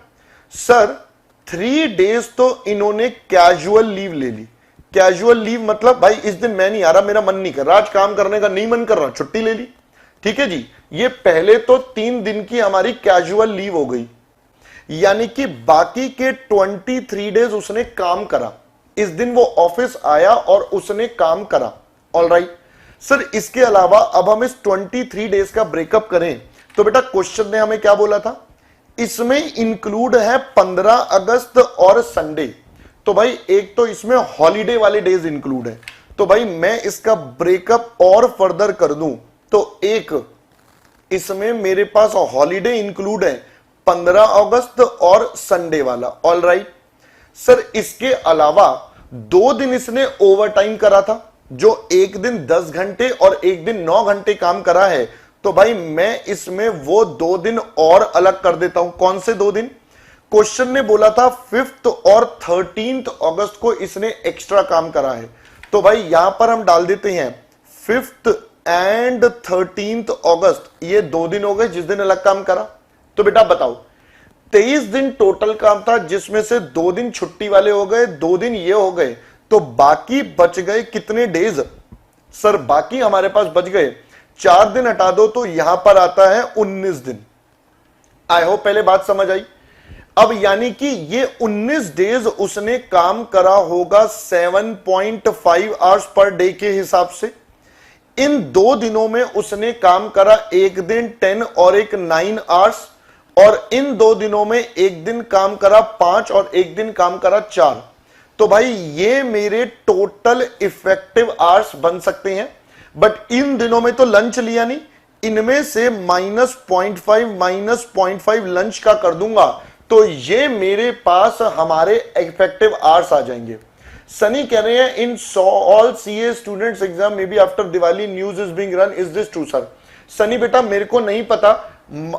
सर? 3 डेज तो इन्होंने कैजुअल लीव ले ली। कैजुअल लीव मतलब भाई इस दिन मैं नहीं आ रहा, मेरा मन नहीं कर रहा, आज काम करने का नहीं मन कर रहा, छुट्टी ले ली, ठीक है जी। ये पहले तो 3 दिन की हमारी कैजुअल लीव हो गई, यानी कि बाकी के 23 डेज उसने काम करा। इस दिन वो ऑफिस आया और उसने काम करा, ऑलराइट सर। इसके अलावा अब हम इस 23 डेज का ब्रेकअप करें तो बेटा क्वेश्चन ने हमें क्या बोला था, इसमें इंक्लूड है 15 अगस्त और संडे। तो भाई एक तो इसमें हॉलीडे वाले डेज इंक्लूड है। तो भाई मैं इसका ब्रेकअप और फर्दर कर दूं तो एक इसमें मेरे पास हॉलीडे इंक्लूड है 15 अगस्त और संडे वाला, ऑलराइट सर। इसके अलावा 2 दिन इसने ओवर टाइम करा था, जो एक दिन 10 घंटे और एक दिन 9 घंटे काम करा है। तो भाई मैं इसमें वो 2 दिन और अलग कर देता हूं। कौन से 2 दिन? क्वेश्चन ने बोला था 5 और 13 अगस्त को इसने एक्स्ट्रा काम करा है। तो भाई यहां पर हम डाल देते हैं 5 एंड 13 अगस्त, ये 2 दिन हो गए जिस दिन अलग काम करा। तो बेटा बताओ 23 दिन टोटल काम था, जिसमें से 2 दिन छुट्टी वाले हो गए, 2 दिन ये हो गए, तो बाकी बच गए कितने डेज? सर बाकी हमारे पास बच गए 4 दिन हटा दो तो यहां पर आता है 19 दिन। आई होप पहले बात समझ आई। अब यानी कि ये 19 डेज उसने काम करा होगा 7.5 आवर्स पर डे के हिसाब से। इन 2 दिनों में उसने काम करा, एक दिन 10 और एक 9 आवर्स, और इन 2 दिनों में एक दिन काम करा 5 और एक दिन काम करा 4। तो भाई ये मेरे टोटल इफेक्टिव आवर्स बन सकते हैं। बट इन दिनों में तो लंच लिया नहीं, इनमें से -0.5 लंच का कर दूंगा तो ये मेरे पास हमारे इफेक्टिव आवर्स आ जाएंगे। सनी कह रहे हैं in all CA students exam may be after Diwali news is being run, is this true sir? Sunny बेटा मेरे को नहीं पता,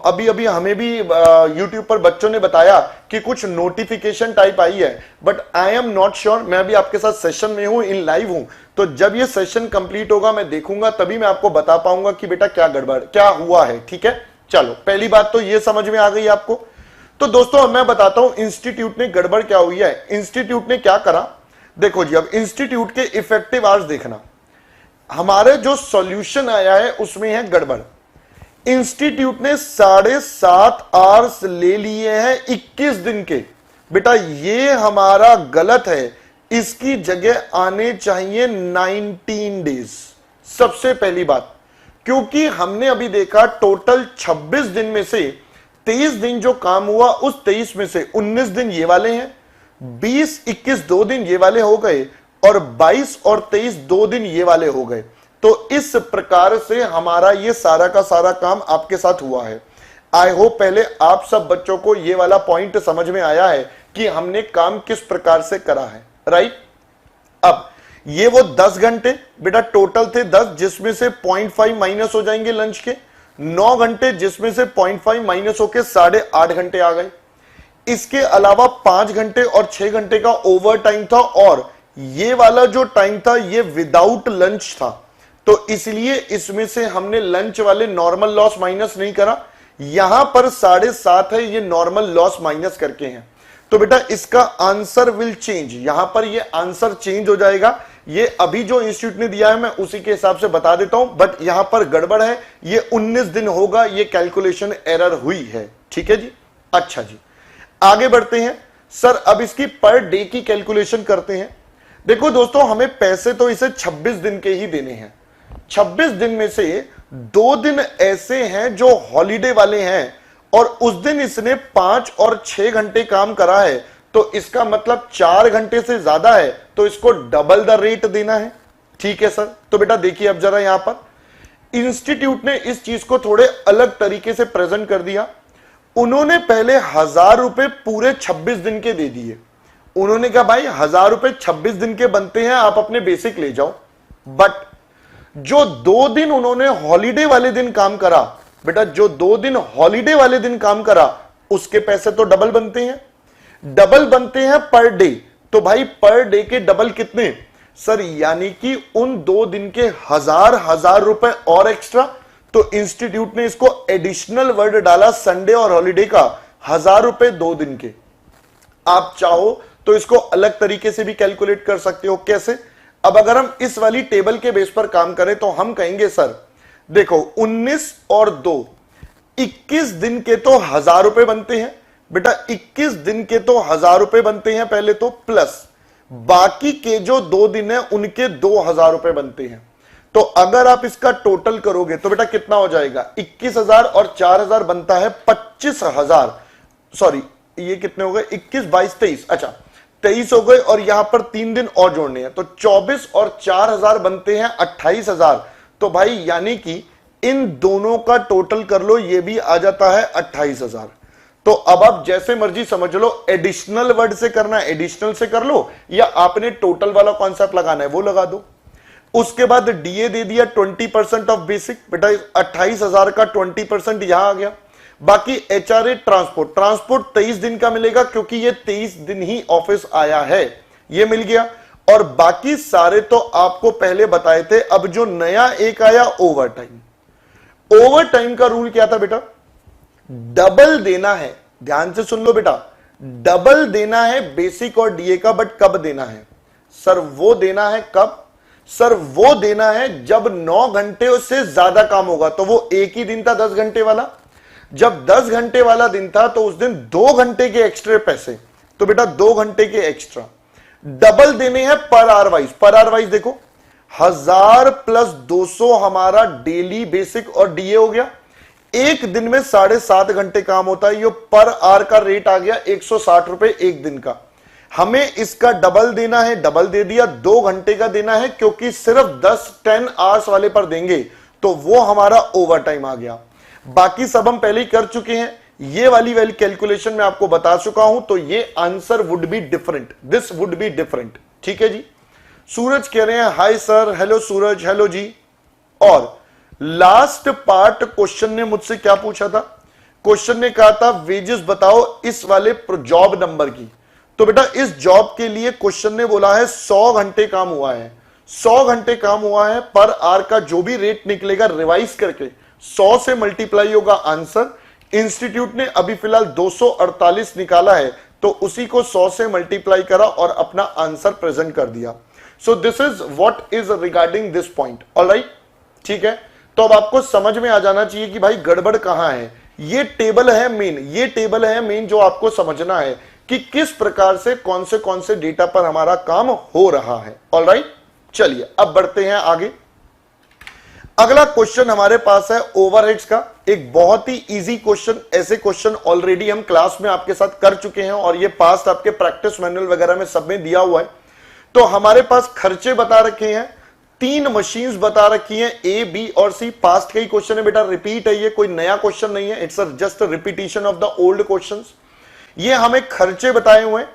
अभी अभी हमें भी यूट्यूब पर बच्चों ने बताया कि कुछ नोटिफिकेशन टाइप आई है, but I am not sure. मैं भी आपके साथ सेशन में हूं, इन लाइव हूं, तो जब ये सेशन कंप्लीट होगा मैं देखूंगा, तभी मैं आपको बता पाऊंगा कि बेटा क्या गड़बड़ क्या हुआ है। ठीक है, चलो पहली बात तो ये समझ में आ गई आपको। तो दोस्तों अब मैं बताता हूं इंस्टीट्यूट ने गड़बड़ क्या हुई है। इंस्टीट्यूट ने क्या करा, देखो जी, अब इंस्टीट्यूट के इफेक्टिव आवर्स देखना, हमारे जो सॉल्यूशन आया है उसमें है गड़बड़। इंस्टीट्यूट ने 7.5 आवर्स ले लिए हैं 21 दिन के। बेटा ये हमारा गलत है, इसकी जगह आने चाहिए 19 डेज। सबसे पहली बात, क्योंकि हमने अभी देखा टोटल 26 दिन में से 23 दिन जो काम हुआ, उस 23 में से 19 दिन ये वाले हैं, 20, 21 2 दिन ये वाले हो गए, और 22 और 23 2 दिन ये वाले हो गए। तो इस प्रकार से हमारा ये सारा का सारा काम आपके साथ हुआ है। आई होप पहले आप सब बच्चों को ये वाला पॉइंट समझ में आया है कि हमने काम किस प्रकार से करा है, राइट। अब ये वो 10 घंटे बेटा टोटल थे 10, जिसमें से 0.5 माइनस हो जाएंगे लंच के, 9 घंटे जिसमें से 0.5 माइनस होके 8.5 घंटे आ गए। इसके अलावा 5 घंटे और 6 घंटे का ओवर टाइम था, और ये वाला जो टाइम था ये विदाउट लंच था, तो इसलिए इसमें से हमने लंच वाले नॉर्मल लॉस माइनस नहीं करा। यहां पर 7.5 है, ये नॉर्मल लॉस माइनस करके हैं। तो बेटा इसका आंसर विल चेंज, यहां पर ये आंसर चेंज हो जाएगा। ये अभी जो इंस्टीट्यूट ने दिया है मैं उसी के हिसाब से बता देता हूं, बट यहां पर गड़बड़ है, ये 19 दिन होगा, ये कैलकुलेशन एरर हुई है। ठीक है जी, अच्छा जी आगे बढ़ते हैं। सर अब इसकी पर डे की कैलकुलेशन करते हैं। देखो दोस्तों, हमें पैसे तो इसे 26 दिन के ही देने हैं। 26 दिन में से 2 दिन ऐसे हैं जो हॉलीडे वाले हैं, और उस दिन इसने 5 और 6 घंटे काम करा है, तो इसका मतलब 4 घंटे से ज्यादा है, तो इसको डबल द रेट देना है। ठीक है सर, तो बेटा देखिए अब जरा यहां पर इंस्टीट्यूट ने इस चीज को थोड़े अलग तरीके से प्रेजेंट कर दिया। उन्होंने पहले 1000 रुपए पूरे 26 दिन के दे दिए। उन्होंने कहा भाई 1000 रुपए 26 दिन के बनते हैं, आप अपने बेसिक ले जाओ। बट जो 2 दिन उन्होंने हॉलीडे वाले दिन काम करा, बेटा जो 2 दिन हॉलीडे वाले दिन काम करा, उसके पैसे तो डबल बनते हैं। डबल बनते हैं पर डे, तो भाई पर डे के डबल कितने सर, यानी कि उन 2 दिन के 1000 रुपए और एक्स्ट्रा। तो इंस्टीट्यूट ने इसको एडिशनल वर्ड डाला, संडे और हॉलीडे का 1000 रुपए 2 दिन के। आप चाहो तो इसको अलग तरीके से भी कैलकुलेट कर सकते हो। कैसे? अब अगर हम इस वाली टेबल के बेस पर काम करें तो हम कहेंगे सर देखो 19 और 2 21 दिन के तो 1000 रुपए बनते हैं बेटा, 21 दिन के तो 1000 रुपए बनते हैं पहले तो, प्लस बाकी के जो 2 दिन है उनके 2000 रुपए बनते हैं। तो अगर आप इसका टोटल करोगे तो बेटा कितना हो जाएगा, 21,000 और 4000 बनता है 25,000। सॉरी ये कितने हो गए, 21, 22, 23, अच्छा 23 हो गए, और यहां पर 3 दिन और जोड़ने हैं, तो 24 और 4000 बनते हैं 28,000। तो भाई यानी कि इन दोनों का टोटल कर लो, ये भी आ जाता है 28,000। तो अब आप जैसे मर्जी समझ लो, एडिशनल वर्ड से करना है एडिशनल से कर लो, या आपने टोटल वाला कॉन्सेप्ट लगाना है वो लगा दो। उसके बाद डीए दे दिया 20% ऑफ बेसिक, बेटा 28,000 का 20% यहां आ गया। बाकी एचआरए ट्रांसपोर्ट 23 दिन का मिलेगा, क्योंकि ये 23 दिन ही ऑफिस आया है, ये मिल गया। और बाकी सारे तो आपको पहले बताए थे। अब जो नया एक आया ओवर टाइम। ओवर टाइम का रूल क्या था बेटा, डबल देना है, ध्यान से सुन लो बेटा, डबल देना है बेसिक और डीए का। बट कब देना है सर, वो देना है कब सर, वो देना है जब 9 घंटे से ज्यादा काम होगा। तो वो एक ही दिन था 10 घंटे वाला, जब 10 घंटे वाला दिन था तो उस दिन 2 घंटे के एक्स्ट्रा पैसे, तो बेटा 2 घंटे के एक्स्ट्रा डबल देने हैं per hour wise. Per hour wise देखो 1000 प्लस 200 हमारा डेली बेसिक और डीए हो गया। एक दिन में 7.5 घंटे काम होता है, ये पर आवर का रेट आ गया 160 रुपए एक दिन का। हमें इसका डबल देना है, डबल दे दिया, 2 घंटे का देना है, क्योंकि सिर्फ 10 आवर्स वाले पर देंगे, तो वो हमारा ओवर टाइम आ गया। बाकी सब हम पहले ही कर चुके हैं, ये वाली कैलकुलेशन मैं आपको बता चुका हूं, तो ये answer would be different, this would be different. ठीक है जी। सूरज कह रहे हैं हाय सर, हेलो सूरज, हेलो जी। और लास्ट पार्ट क्वेश्चन ने मुझसे क्या पूछा था? क्वेश्चन ने कहा था वेजेस बताओ इस वाले जॉब नंबर की। तो बेटा इस जॉब के लिए क्वेश्चन ने बोला है 100 घंटे काम हुआ है, 100 घंटे काम हुआ है, पर आर का जो भी रेट निकलेगा रिवाइज करके 100 से मल्टीप्लाई होगा आंसर। इंस्टीट्यूट ने अभी फिलहाल 248 निकाला है, तो उसी को 100 से मल्टीप्लाई करा और अपना आंसर प्रेजेंट कर दिया। So this is what is regarding this point. Alright, ठीक है। तो अब आपको समझ में आ जाना चाहिए कि भाई गड़बड़ कहां है। ये टेबल है मेन, ये टेबल है मेन जो आपको समझना है कि किस प्रकार से कौन से डेटा पर हमारा काम हो रहा है। ऑलराइट, चलिए अब बढ़ते हैं आगे। अगला क्वेश्चन हमारे पास है ओवरहेड्स का, एक बहुत ही इजी क्वेश्चन। ऐसे क्वेश्चन ऑलरेडी हम क्लास में आपके साथ कर चुके हैं और ये पास्ट आपके प्रैक्टिस मैनुअल वगैरह में सब में दिया हुआ है। तो हमारे पास खर्चे बता रखे हैं, 3 मशीन्स बता रखी हैं, ए बी और सी। पास्ट का ही क्वेश्चन है बेटा, रिपीट है, ये कोई नया क्वेश्चन नहीं है, it's just repetition of the old questions. ये हमें खर्चे बताए हुए हैं।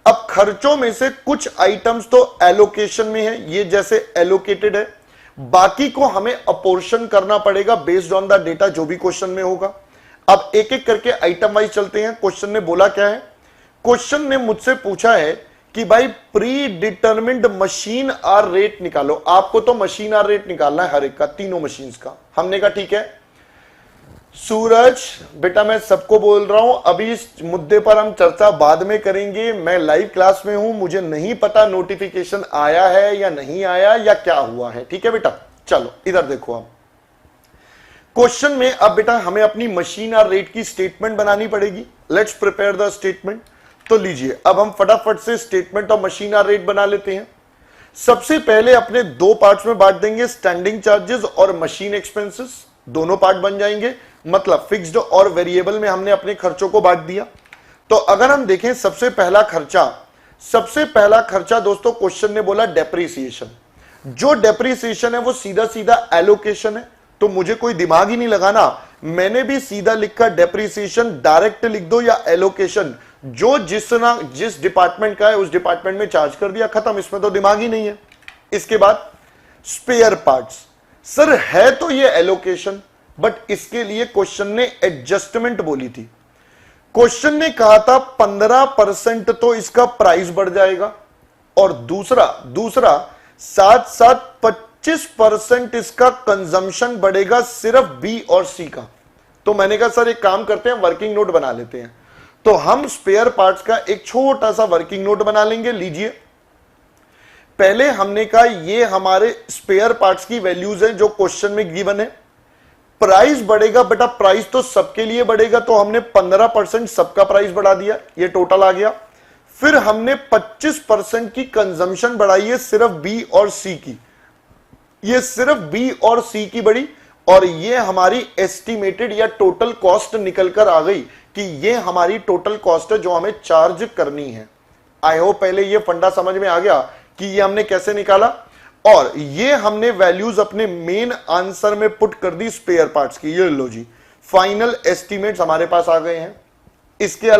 अब खर्चों में से कुछ आइटम्स तो एलोकेशन में है, ये जैसे एलोकेटेड है, बाकी को हमें अपोर्शन करना पड़ेगा बेस्ड ऑन द डेटा जो भी क्वेश्चन में होगा। अब एक एक करके आइटम वाइज चलते हैं। क्वेश्चन ने बोला क्या है? क्वेश्चन ने मुझसे पूछा है कि भाई predetermined machine hour rate निकालो। आपको तो मशीन आर रेट निकालना है हर एक का, तीनों मशीन्स का। हमने कहा ठीक है सूरज बेटा, मैं सबको बोल रहा हूं अभी इस मुद्दे पर हम चर्चा बाद में करेंगे। मैं लाइव क्लास में हूं, मुझे नहीं पता नोटिफिकेशन आया है या नहीं आया या क्या हुआ है। ठीक है बेटा, चलो इधर देखो। अब क्वेश्चन में अब बेटा हमें अपनी मशीन आर रेट की स्टेटमेंट बनानी पड़ेगी। Let's prepare the statement. तो लीजिए अब हम फटाफट से statement of machine hour rate बना लेते हैं। सबसे पहले अपने 2 पार्ट्स में बांट देंगे, स्टैंडिंग चार्जेस और मशीन एक्सपेंसेस। दोनों पार्ट बन जाएंगे, मतलब फिक्स्ड और वेरिएबल में हमने अपने खर्चों को बांट दिया। तो अगर हम देखें सबसे पहला खर्चा दोस्तों क्वेश्चन ने बोला डेप्रीसिएशन। जो डेप्रीसिएशन है वो सीधा सीधा एलोकेशन है, तो मुझे कोई दिमाग ही नहीं लगाना, मैंने भी सीधा लिखा डेप्रीसिएशन। डायरेक्ट लिख दो या एलोकेशन, जो जिस डिपार्टमेंट का है उस डिपार्टमेंट में चार्ज कर दिया, खत्म, इसमें तो दिमाग ही नहीं है। इसके बाद स्पेयर पार्ट्स। सर है तो ये एलोकेशन, बट इसके लिए क्वेश्चन ने एडजस्टमेंट बोली थी। क्वेश्चन ने कहा था 15% तो इसका प्राइस बढ़ जाएगा, और दूसरा साथ साथ 25% इसका कंजम्पशन बढ़ेगा, सिर्फ बी और सी का। तो मैंने कहा सर एक काम करते हैं, वर्किंग नोट बना लेते हैं। तो हम स्पेयर पार्ट्स का एक छोटा सा वर्किंग नोट बना लेंगे। लीजिए, पहले हमने कहा ये हमारे स्पेयर पार्ट्स की वैल्यूज हैं जो क्वेश्चन में गिवन है। प्राइस बढ़ेगा बेटा, प्राइस तो सबके लिए बढ़ेगा, तो हमने 15% सबका प्राइस बढ़ा दिया, ये टोटल आ गया। फिर हमने 25% की कंजम्पशन बढ़ाई है, सिर्फ बी और सी की। ये सिर्फ बी और सी की बढ़ी, और ये हमारी एस्टिमेटेड या टोटल कॉस्ट निकल कर आ गई कि ये हमारी टोटल कॉस्ट है जो हमें चार्ज करनी है। आई होप पहले ये फंडा समझ में आ गया कि ये हमने कैसे निकाला, और ये हमने वैल्यूज अपने मेन आंसर में पुट कर दी स्पेयर पार्ट्स की। ये लो जी, फाइनल एस्टिमेट्स हमारे पास आ गए हैं। इसके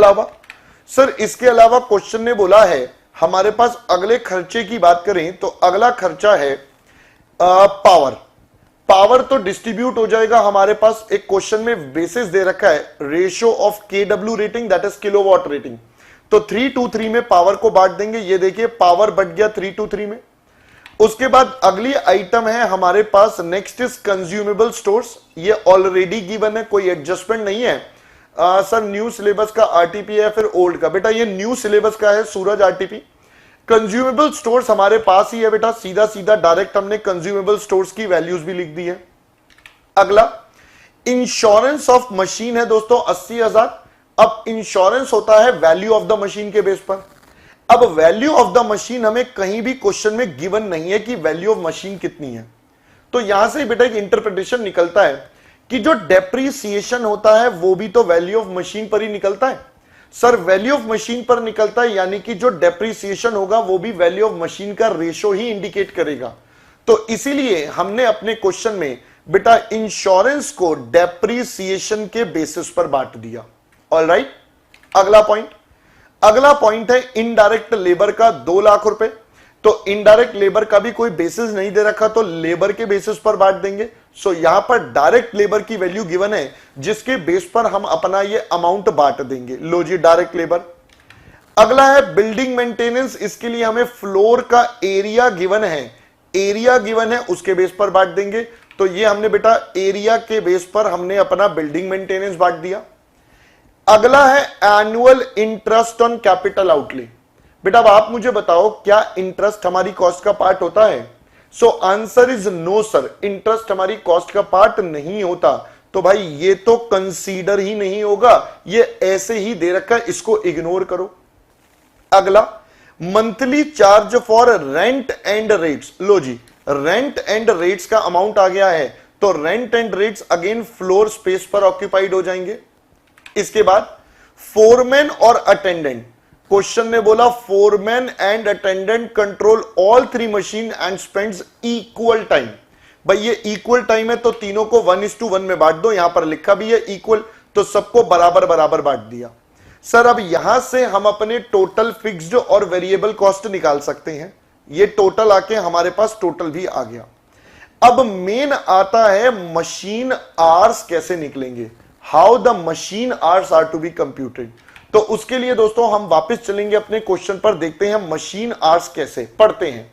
अलावा क्वेश्चन ने बोला है हमारे पास अगले खर्चे की बात करें तो अगला खर्चा है पावर तो डिस्ट्रीब्यूट हो जाएगा हमारे पास। एक क्वेश्चन में बेसिस दे रखा है ratio of केडब्ल्यू rating, that is kilowatt rating. तो 3:3 में पावर को बांट देंगे। ये देखिए पावर बढ़ गया 3:3 में। उसके बाद अगली आइटम है हमारे पास, नेक्स्ट इज कंज्यूमेबल स्टोर्स। ये ऑलरेडी गिवन है, कोई एडजस्टमेंट नहीं है। सर न्यू सिलेबस का आरटीपी है फिर ओल्ड का? बेटा ये न्यू सिलेबस का है सूरज आरटीपी। कंज्यूमेबल स्टोर्स हमारे पास ही है बेटा, सीधा सीधा डायरेक्ट हमने कंज्यूमेबल स्टोर्स की वैल्यूज भी लिख दी है। अगला इंश्योरेंस ऑफ मशीन है दोस्तों 80,000। अब इंश्योरेंस होता है वैल्यू ऑफ द मशीन के बेस पर। अब वैल्यू ऑफ द मशीन हमें कहीं भी क्वेश्चन में गिवन नहीं है कि वैल्यू ऑफ मशीन कितनी है, तो यहां से बेटा एक इंटरप्रिटेशन निकलता है कि जो डेप्रीसिएशन होता है वो भी तो वैल्यू ऑफ मशीन पर ही निकलता है। सर वैल्यू ऑफ मशीन पर निकलता है, यानी कि जो डेप्रीसिएशन होगा वो भी वैल्यू ऑफ मशीन का रेशो ही इंडिकेट करेगा। तो इसीलिए हमने अपने क्वेश्चन में बेटा इंश्योरेंस को डेप्रीसिएशन के बेसिस पर बांट दिया। ऑलराइट, अगला पॉइंट है इनडायरेक्ट लेबर का 2 लाख रुपए। तो इनडायरेक्ट लेबर का भी कोई बेसिस नहीं दे रखा, तो लेबर के बेसिस पर बांट देंगे। सो यहां पर डायरेक्ट लेबर की वैल्यू गिवन है, जिसके बेस पर हम अपना ये अमाउंट बांट देंगे। लो जी, डायरेक्ट लेबर। अगला है बिल्डिंग मेंटेनेंस। इसके लिए हमें फ्लोर का एरिया गिवन है, एरिया गिवन है, उसके बेस पर बांट देंगे। तो ये हमने बेटा एरिया के बेस पर हमने अपना बिल्डिंग मेंटेनेंस बांट दिया। अगला है annual interest on capital outlay. बेटा अब आप मुझे बताओ, क्या इंटरेस्ट हमारी कॉस्ट का पार्ट होता है? So answer is no sir, interest हमारी कॉस्ट का पार्ट नहीं होता। तो भाई ये तो कंसीडर ही नहीं होगा, ये ऐसे ही दे रखा है, इसको इग्नोर करो। अगला monthly charge for rent and rates. लो जी, रेंट एंड रेट्स का अमाउंट आ गया है, तो rent and rates again floor space पर ऑक्यूपाइड हो जाएंगे। इसके बाद फोरमैन और अटेंडेंट। क्वेश्चन ने बोला foreman and attendant control all 3 machine and spends equal time. भाई ये इक्वल टाइम है, तो तीनों को 1:1 में बांट दो। यहां पर लिखा भी है इक्वल, तो सबको बराबर बराबर बांट दिया। सर अब यहां से हम अपने टोटल फिक्स्ड और वेरिएबल कॉस्ट निकाल सकते हैं। ये टोटल आके हमारे पास टोटल भी आ गया। अब मेन आता है मशीन आवर्स कैसे निकलेंगे, how the machine hours are to be computed. तो उसके लिए दोस्तों हम वापस चलेंगे अपने क्वेश्चन पर, देखते हैं मशीन आवर्स कैसे पढ़ते हैं।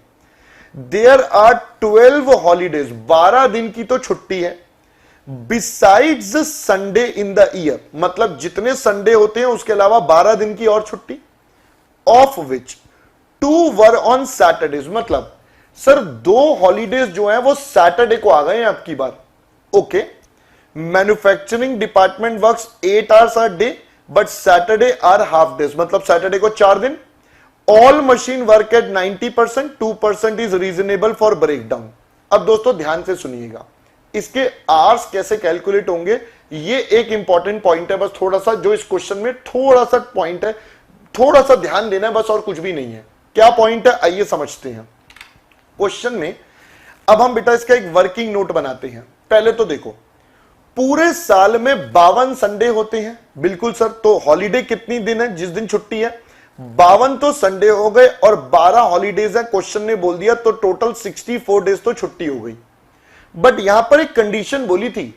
देयर आर 12 हॉलीडेज, 12 दिन की तो छुट्टी है। Besides Sunday in the year, मतलब जितने संडे होते हैं उसके अलावा 12 दिन की और छुट्टी। Of which 2 were on Saturdays, मतलब सर 2 हॉलीडेज जो हैं वो सैटरडे को आ गए हैं आपकी बार। Okay, manufacturing department works 8 hours a day but Saturday are half days, मतलब सैटरडे को 4 दिन। All machine work at 90%, 2% is reasonable for breakdown. अब दोस्तों ध्यान से सुनिएगा, इसके आवर्स कैसे कैलकुलेट होंगे, ये एक इंपॉर्टेंट पॉइंट है। बस थोड़ा सा जो इस क्वेश्चन में थोड़ा सा पॉइंट है, थोड़ा सा ध्यान देना है बस, और कुछ भी नहीं है। क्या पॉइंट है आइए समझते हैं। क्वेश्चन में अब हम बेटा इसका एक वर्किंग नोट बनाते हैं। पहले तो देखो, पूरे साल में 52 संडे होते हैं, बिल्कुल सर। तो हॉलीडे कितनी दिन है, जिस दिन छुट्टी है 52 तो संडे हो गए और 12 हॉलीडेज है, क्वेश्चन ने बोल दिया, तो टोटल 64 डेज तो छुट्टी हो गई। बट यहां पर एक कंडीशन बोली थी,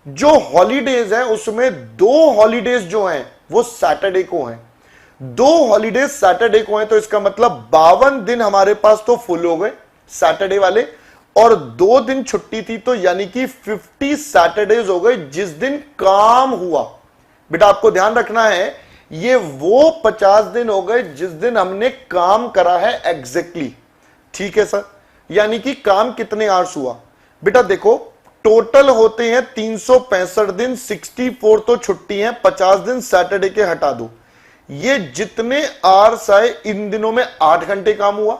जो हॉलीडेज है उसमें 2 हॉलीडेज जो हैं वो सैटरडे को हैं, 2 हॉलीडेज सैटरडे को हैं। तो इसका मतलब 52 दिन हमारे पास तो फुल हो गए सैटरडे वाले, और 2 दिन छुट्टी थी, तो यानी कि 50 सैटरडेज हो गए जिस दिन काम हुआ। बेटा आपको ध्यान रखना है, ये वो 50 दिन हो गए जिस दिन हमने काम करा है एग्जैक्टली। ठीक है सर, यानी कि काम कितने आवर्स हुआ। बेटा देखो टोटल होते हैं 365 दिन, 64 तो छुट्टी है, 50 दिन सैटरडे के हटा दो। ये जितने आवर्स आए इन दिनों में 8 घंटे काम हुआ,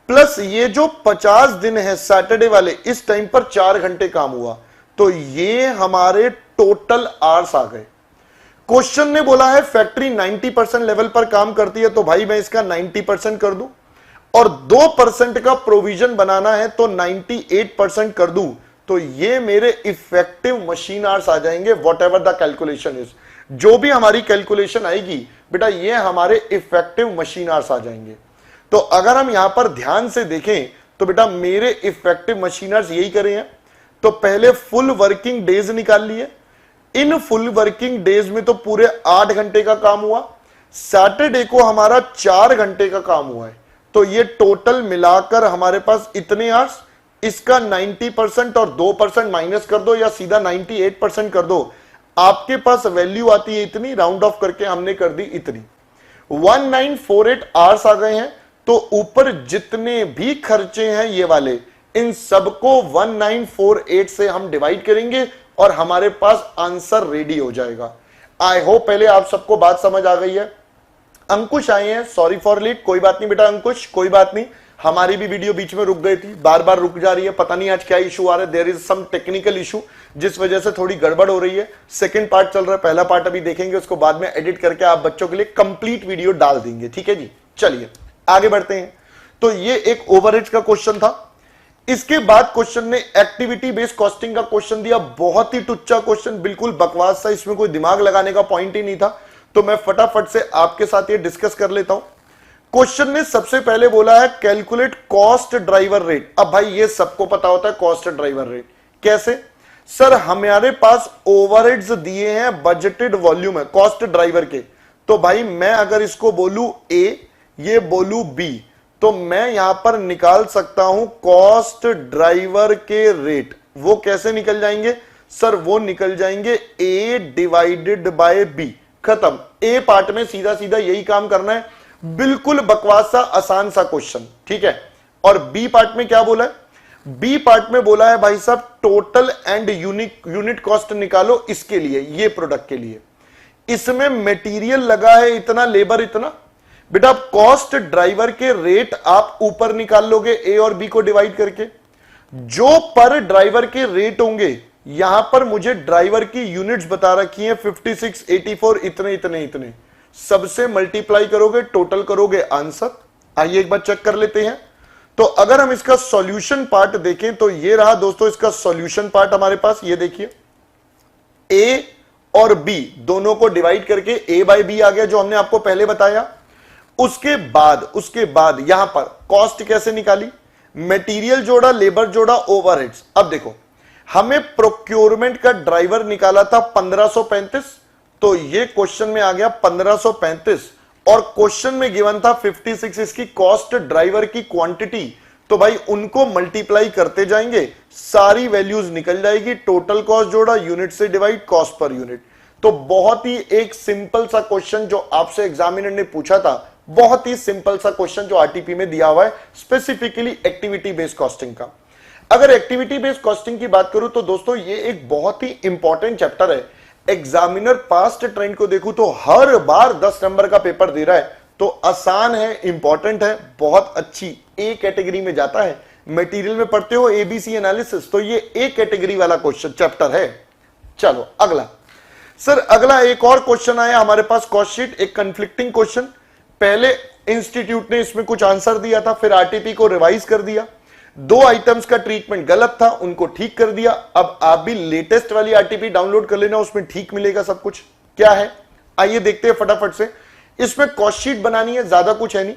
प्लस ये जो 50 दिन है सैटरडे वाले, इस टाइम पर 4 घंटे काम हुआ, तो ये हमारे टोटल आवर्स आ गए। क्वेश्चन ने बोला है फैक्ट्री 90% लेवल पर काम करती है, तो भाई मैं इसका 90% कर दूं, और 2% का प्रोविजन बनाना है तो 98% कर दूं, तो ये मेरे इफेक्टिव मशीन आवर्स आ जाएंगे। What ever the calculation is, जो भी हमारी कैलकुलेशन आएगी बेटा, ये हमारे इफेक्टिव मशीन आवर्स आ जाएंगे। तो अगर हम यहां पर ध्यान से देखें तो बेटा मेरे इफेक्टिव मशीन आवर्स यही करे हैं। तो पहले फुल वर्किंग डेज निकाल लिए, इन फुल वर्किंग डेज में तो पूरे 8 घंटे का काम हुआ, सैटरडे को हमारा 4 घंटे का काम हुआ है, तो ये टोटल मिलाकर हमारे पास इतने आवर्स, इसका 90% और 2% माइनस कर दो या सीधा 98% कर दो, आपके पास वैल्यू आती है इतनी, राउंड ऑफ करके हमने कर दी इतनी, 1948 आवर्स आ गए हैं। तो ऊपर जितने भी खर्चे हैं ये वाले, इन सबको 1948 से हम डिवाइड करेंगे और हमारे पास आंसर रेडी हो जाएगा। आई होप पहले आप सबको बात समझ आ गई है। अंकुश आए हैं, सॉरी फॉर लेट, कोई बात नहीं बेटा अंकुश, कोई बात नहीं, हमारी भी वीडियो बीच में रुक गई थी, बार बार रुक जा रही है, पता नहीं आज क्या इशू आ रहा है, there is some technical issue जिस वजह से थोड़ी गड़बड़ हो रही है। सेकंड पार्ट चल रहा है, पहला पार्ट अभी देखेंगे, उसको बाद में एडिट करके आप बच्चों के लिए कंप्लीट वीडियो डाल देंगे। ठीक है जी, चलिए आगे बढ़ते हैं। तो ये एक ओवरहेड्स का क्वेश्चन था। इसके बाद क्वेश्चन ने एक्टिविटी बेस्ड कॉस्टिंग का क्वेश्चन दिया, बहुत ही टुच्चा क्वेश्चन, बिल्कुल बकवास सा, इसमें कोई दिमाग लगाने का पॉइंट ही नहीं था। तो मैं फटाफट से आपके साथ ये डिस्कस कर लेता हूं। क्वेश्चन ने सबसे पहले बोला है कैलकुलेट कॉस्ट ड्राइवर रेट। अब भाई ये सबको पता होता है कॉस्ट ड्राइवर रेट कैसे। सर हमारे पास ओवरहेड्स दिए हैं, बजटेड वॉल्यूम है कॉस्ट ड्राइवर के। तो भाई मैं अगर इसको बोलूं ए, ये बोलूं बी, तो मैं यहां पर निकाल सकता हूं कॉस्ट ड्राइवर के रेट। वो कैसे निकल जाएंगे सर? वो निकल जाएंगे ए डिवाइडेड बाय बी। खत्म। ए पार्ट में सीधा सीधा यही काम करना है, बिल्कुल बकवास सा आसान सा क्वेश्चन, ठीक है। और बी पार्ट में क्या बोला है? बी पार्ट में बोला है भाई साहब टोटल एंड यूनिट कॉस्ट निकालो इसके लिए, ये प्रोडक्ट के लिए। इसमें मटेरियल लगा है इतना, लेबर इतना। बेटा आप कॉस्ट ड्राइवर के रेट आप ऊपर निकाल लोगे ए और बी को डिवाइड करके। जो पर ड्राइवर के रेट होंगे, यहां पर मुझे ड्राइवर की यूनिट्स बता रखी हैं 56, 84, इतने इतने इतने, सबसे मल्टीप्लाई करोगे, टोटल करोगे, आंसर। आइए एक बार चेक कर लेते हैं। तो अगर हम इसका सॉल्यूशन पार्ट देखें तो ये रहा दोस्तों इसका सॉल्यूशन पार्ट हमारे पास। ये देखिए ए और बी दोनों को डिवाइड करके ए बाय बी आ गया, जो हमने आपको पहले बताया। उसके बाद यहां पर कॉस्ट कैसे निकाली? मटेरियल जोड़ा, लेबर जोड़ा, ओवरहेड्स। अब देखो हमें प्रोक्योरमेंट का ड्राइवर निकाला था 1535, तो ये क्वेश्चन में आ गया 1535, और क्वेश्चन में गिवन था 56 इसकी कॉस्ट ड्राइवर की क्वांटिटी। तो भाई उनको मल्टीप्लाई करते जाएंगे, सारी वैल्यूज निकल जाएगी। टोटल कॉस्ट जोड़ा, यूनिट से डिवाइड, कॉस्ट पर यूनिट। तो बहुत ही एक सिंपल सा क्वेश्चन जो आपसे एग्जामिनर ने पूछा था, बहुत ही सिंपल सा क्वेश्चन जो आरटीपी में दिया हुआ है, स्पेसिफिकली एक्टिविटी बेस्ड कॉस्टिंग का। अगर एक्टिविटी बेस्ड कॉस्टिंग की बात करूं तो दोस्तों ये एक बहुत ही इंपॉर्टेंट चैप्टर है। एग्जामिनर पास्ट ट्रेंड को देखूं तो हर बार 10 नंबर का पेपर दे रहा है, तो आसान है, इंपॉर्टेंट है, बहुत अच्छी ए कैटेगरी में जाता है। मटेरियल में पढ़ते हो एबीसी एनालिसिस, तो ये ए कैटेगरी वाला क्वेश्चन चैप्टर है। चलो अगला सर, अगला एक और क्वेश्चन आया हमारे पास कॉस्ट शीट, एक कंफ्लिक्टिंग क्वेश्चन। पहले इंस्टीट्यूट ने इसमें कुछ आंसर दिया था, फिर आरटीपी को रिवाइज कर दिया। 2 आइटम्स का ट्रीटमेंट गलत था, उनको ठीक कर दिया। अब आप भी लेटेस्ट वाली आरटीपी डाउनलोड कर लेना, उसमें ठीक मिलेगा सब कुछ। क्या है आइए देखते हैं फटाफट से। इसमें कॉस्ट शीट बनानी है, ज्यादा कुछ है नहीं।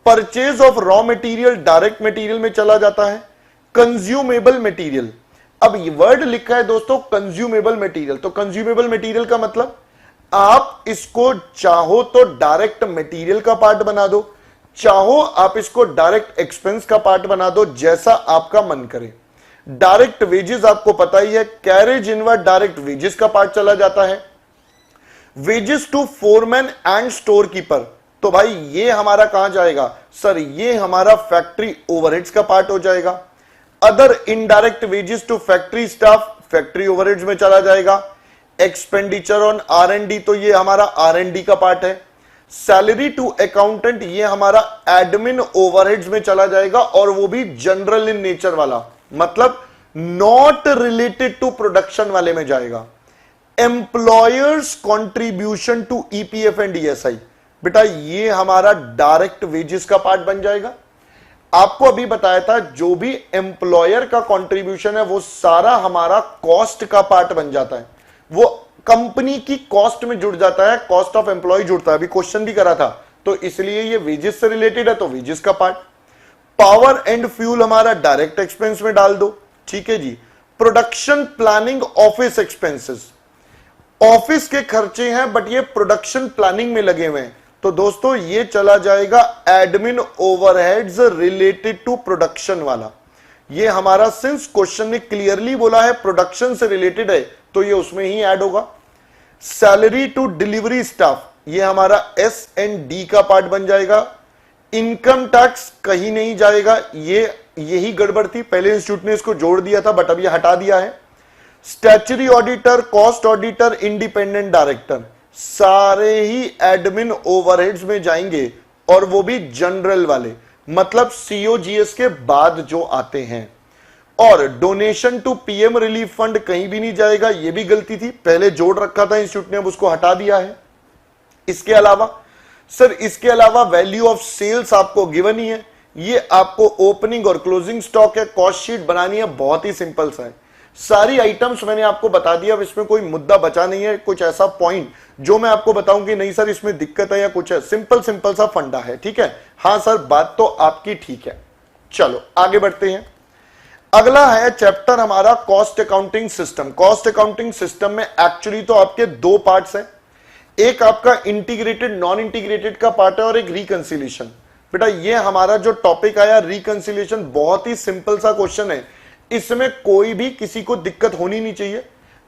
Purchase of raw material direct material में चला जाता है। कंज्यूमेबल मटेरियल, अब ये वर्ड लिखा है दोस्तों कंज्यूमेबल मटेरियल, तो कंज्यूमेबल मटेरियल का मतलब आप इसको चाहो तो डायरेक्ट मटेरियल का पार्ट बना दो, चाहो आप इसको डायरेक्ट एक्सपेंस का पार्ट बना दो, जैसा आपका मन करे। डायरेक्ट वेजेस आपको पता ही है, कैरेज इनवर्ड डायरेक्ट वेजेस का पार्ट चला जाता है। Wages to foreman and store keeper, तो भाई ये हमारा कहां जाएगा सर? ये हमारा फैक्ट्री ओवरहेड्स का पार्ट हो जाएगा। Other indirect wages to factory staff, factory overheads में चला जाएगा। एक्सपेंडिचर ऑन आर&डी, तो ये हमारा आर&डी का पार्ट है। सैलरी टू अकाउंटेंट, ये हमारा एडमिन ओवरहेड्स में चला जाएगा, और वो भी जनरल इन नेचर वाला, मतलब नॉट रिलेटेड टू प्रोडक्शन वाले में जाएगा। Employers contribution to EPF and ESI, बेटा ये हमारा डायरेक्ट वेजेस का पार्ट बन जाएगा। आपको अभी बताया था जो भी एम्प्लॉयर का कंट्रीब्यूशन है वो सारा हमारा कॉस्ट का पार्ट बन जाता है, वो कंपनी की कॉस्ट में जुड़ जाता है, कॉस्ट ऑफ एम्प्लॉय जुड़ता है। अभी क्वेश्चन भी करा था, तो इसलिए ये वेजेस से रिलेटेड है, तो वेजेस का पार्ट। पावर एंड फ्यूल हमारा डायरेक्ट एक्सपेंस में डाल दो, ठीक है जी। Production planning office expenses, office के खर्चे हैं बट ये प्रोडक्शन प्लानिंग में लगे हुए हैं, तो दोस्तों ये चला जाएगा admin overheads related to production वाला। ये हमारा सिंस क्वेश्चन ने क्लियरली बोला है प्रोडक्शन से रिलेटेड है, तो ये उसमें ही ऐड होगा। सैलरी टू डिलीवरी स्टाफ, ये हमारा S&D का पार्ट बन जाएगा। इनकम टैक्स कहीं नहीं जाएगा, ये यही गड़बड़ थी, पहले इंस्टीट्यूट ने इसको जोड़ दिया था बट अब ये हटा दिया है। Statutory auditor, cost auditor, independent director, सारे ही एडमिन ओवरहेड्स में जाएंगे, और वो भी जनरल वाले, मतलब COGS के बाद जो आते हैं। और donation to PM relief fund कहीं भी नहीं जाएगा, ये भी गलती थी, पहले जोड़ रखा था इंस्टीट्यूट ने, अब उसको हटा दिया है। इसके अलावा सर, इसके अलावा वैल्यू ऑफ सेल्स आपको गिवन ही है, ये आपको ओपनिंग और क्लोजिंग स्टॉक है, कॉस्ट शीट बनानी है, बहुत ही सिंपल सा है। सारी आइटम्स मैंने आपको बता दिया, अब इसमें कोई मुद्दा बचा नहीं है, कुछ ऐसा पॉइंट जो मैं आपको बताऊं कि नहीं सर इसमें दिक्कत है या कुछ है, सिंपल सिंपल सा फंडा है, ठीक है। हां सर बात तो आपकी ठीक है। चलो आगे बढ़ते हैं। अगला है चैप्टर हमारा cost accounting system. Cost accounting system में एक्चुअली तो आपके दो पार्ट्स हैं, एक आपका इंटीग्रेटेड नॉन इंटीग्रेटेड का पार्ट है और एक रिकंसिलिएशन। बेटा ये हमारा जो टॉपिक आया रिकंसिलिएशन, बहुत ही सिंपल सा क्वेश्चन है, इसमें कोई भी किसी को दिक्कत होनी नहीं चाहिए।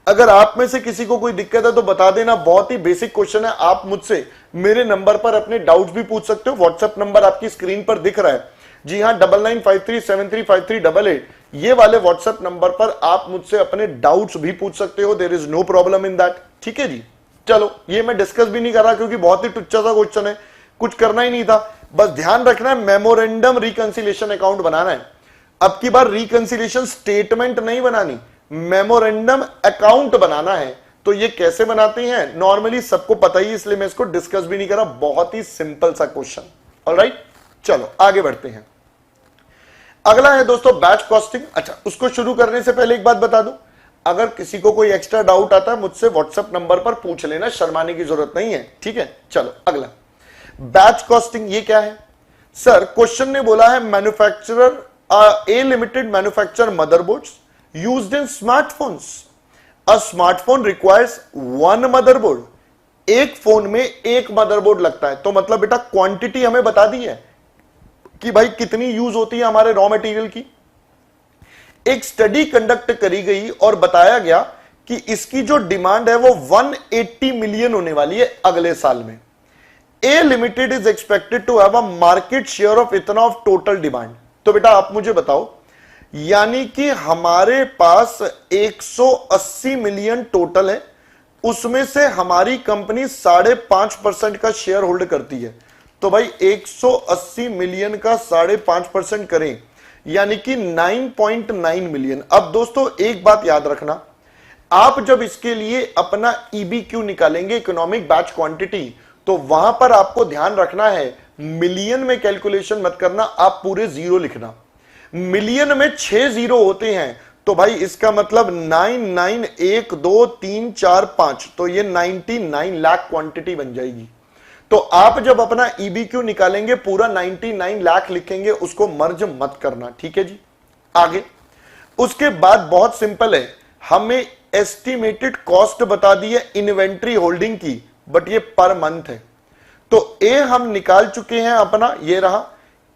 अगर आप में से किसी को कोई दिक्कत है तो बता देना, बहुत ही बेसिक क्वेश्चन है। आप मुझसे मेरे नंबर पर अपने डाउट्स भी पूछ सकते हो, व्हाट्सएप नंबर आपकी स्क्रीन पर दिख रहा है, जी हाँ 9953735388, ये वाले व्हाट्सएप नंबर पर आप मुझसे अपने डाउट्स भी पूछ सकते हो, there is no problem in that, ठीक है जी। चलो ये मैं डिस्कस भी नहीं कर रहा क्योंकि बहुत ही टुच्चा सा क्वेश्चन है, कुछ करना ही नहीं था, बस ध्यान रखना है मेमोरेंडम रिकंसिलिएशन अकाउंट बनाना है। अब की बार रिकंसिलिएशन स्टेटमेंट नहीं बनानी, मेमोरेंडम अकाउंट बनाना है। तो ये कैसे बनाते हैं नॉर्मली सबको पता ही, इसलिए मैं इसको डिस्कस भी नहीं कर रहा, बहुत ही सिंपल सा क्वेश्चन। ऑलराइट चलो आगे बढ़ते हैं। अगला है दोस्तों बैच कॉस्टिंग। अच्छा उसको शुरू करने से पहले एक बात बता दूं, अगर किसी को कोई एक्स्ट्रा डाउट आता है मुझसे व्हाट्सएप नंबर पर पूछ लेना, शर्माने की जरूरत नहीं है, ठीक है। चलो अगला बैच कॉस्टिंग, ये क्या है सर? क्वेश्चन ने बोला है manufacturer A limited manufacture motherboards used in smartphones. A smartphone requires one motherboard, एक फोन में एक मदरबोर्ड लगता है। तो मतलब बेटा क्वांटिटी हमें बता दी है कि भाई कितनी यूज होती है हमारे रॉ मटेरियल की। एक स्टडी कंडक्ट करी गई और बताया गया कि इसकी जो डिमांड है वो 180 मिलियन होने वाली है अगले साल में। A limited is expected to have a market share of इतना ऑफ टोटल डिमांड। तो बेटा आप मुझे बताओ, यानी कि हमारे पास 180 मिलियन टोटल है, उसमें से हमारी कंपनी 5.5% का शेयर होल्ड करती है। तो भाई 180 मिलियन का 5.5% करें यानी कि 9.9 मिलियन। अब दोस्तों एक बात याद रखना, आप जब इसके लिए अपना EBQ निकालेंगे, इकोनॉमिक बैच क्वांटिटी, तो वहां पर आपको ध्यान रखना है मिलियन में कैलकुलेशन मत करना, आप पूरे जीरो लिखना। मिलियन में 6 जीरो होते हैं, तो भाई इसका मतलब 9912345, तो ये 99 लाख क्वांटिटी बन जाएगी। तो आप जब अपना EBQ निकालेंगे पूरा 99 लाख लिखेंगे, उसको मर्ज मत करना, ठीक है जी। आगे उसके बाद बहुत सिंपल है, हमें एस्टिमेटेड कॉस्ट बता दी है इन्वेंट्री होल्डिंग की, बट ये पर मंथ है। तो ए हम निकाल चुके हैं अपना, ये रहा।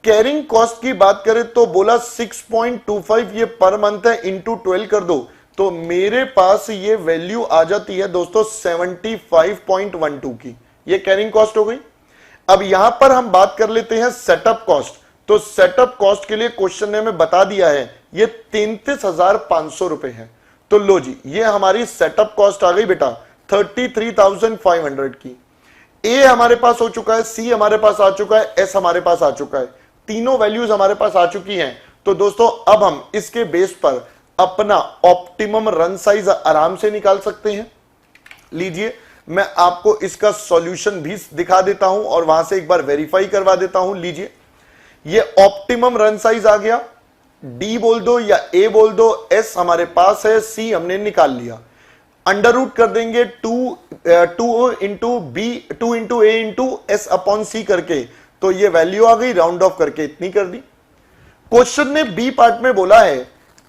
कैरिंग कॉस्ट की बात करें तो बोला 6.25, ये पर मंथ है, इंटू 12 कर दो, तो मेरे पास ये वैल्यू आ जाती है दोस्तों 75.12 की, ये कैरिंग कॉस्ट हो गई। अब यहां पर हम बात कर लेते हैं सेटअप कॉस्ट। तो सेटअप कॉस्ट के लिए क्वेश्चन ने हमें बता दिया है ये 33,500 रुपए है। तो लो जी ये हमारी सेटअप कॉस्ट आ गई बेटा 33,500 की। ए हमारे पास हो चुका है, सी हमारे पास आ चुका है, एस हमारे पास आ चुका है, तीनों वैल्यूज हमारे पास आ चुकी हैं। तो दोस्तों अब हम इसके बेस पर अपना ऑप्टिमम रन साइज आराम से निकाल सकते हैं। लीजिए मैं आपको इसका सॉल्यूशन भी दिखा देता हूं और वहां से एक बार वेरीफाई करवा देता हूं। लीजिए ये ऑप्टिमम रन साइज आ गया, डी बोल दो या ए बोल दो, एस हमारे पास है, सी हमने निकाल लिया। अंडर रूट कर देंगे 2 इंटू बी, 2 इंटू ए इंटू एस अपॉन सी करके, तो ये वैल्यू आ गई, राउंड ऑफ करके इतनी कर दी। क्वेश्चन ने बी पार्ट में बोला है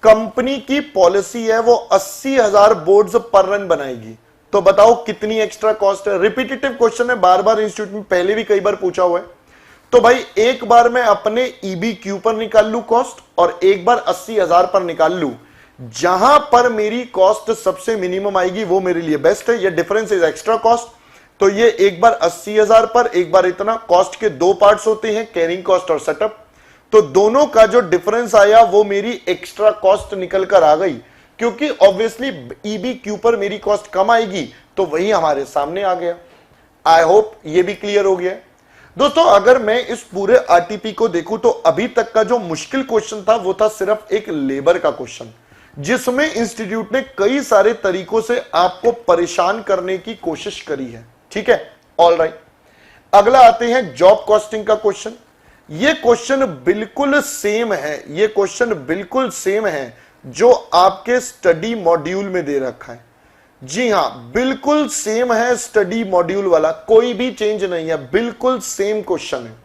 कंपनी की पॉलिसी है वो 80,000 बोर्ड्स पर रन बनाएगी। तो बताओ कितनी एक्स्ट्रा कॉस्ट है। रिपीटेटिव क्वेश्चन है, बार बार इंस्टीट्यूट में पहले भी कई बार पूछा हुआ है। तो भाई एक बार मैं अपने EBQ पर निकाल लू कॉस्ट और एक बार 80,000 पर निकाल लू, जहां पर मेरी कॉस्ट सबसे मिनिमम आएगी वो मेरे लिए बेस्ट है। ये डिफरेंस इज एक्स्ट्रा कॉस्ट। तो ये एक बार 80,000 पर, एक बार इतना। कॉस्ट के दो पार्ट्स होते हैं, कैरिंग कॉस्ट और सेटअप। तो दोनों का जो डिफरेंस आया वो मेरी एक्स्ट्रा कॉस्ट निकल कर आ गई, क्योंकि ऑब्वियसली EBQ पर मेरी कॉस्ट कम आएगी, तो वही हमारे सामने आ गया। आई होप ये भी क्लियर हो गया। दोस्तों अगर मैं इस पूरे RTP को देखूं तो अभी तक का जो मुश्किल क्वेश्चन था वो था सिर्फ एक लेबर का क्वेश्चन, जिसमें इंस्टीट्यूट ने कई सारे तरीकों से आपको परेशान करने की कोशिश करी है, ठीक है। ऑल राइट, अगला आते हैं जॉब कॉस्टिंग का क्वेश्चन। ये क्वेश्चन बिल्कुल सेम है, ये क्वेश्चन बिल्कुल सेम है जो आपके स्टडी मॉड्यूल में दे रखा है। जी हां, बिल्कुल सेम है स्टडी मॉड्यूल वाला, कोई भी चेंज नहीं है, बिल्कुल सेम क्वेश्चन है।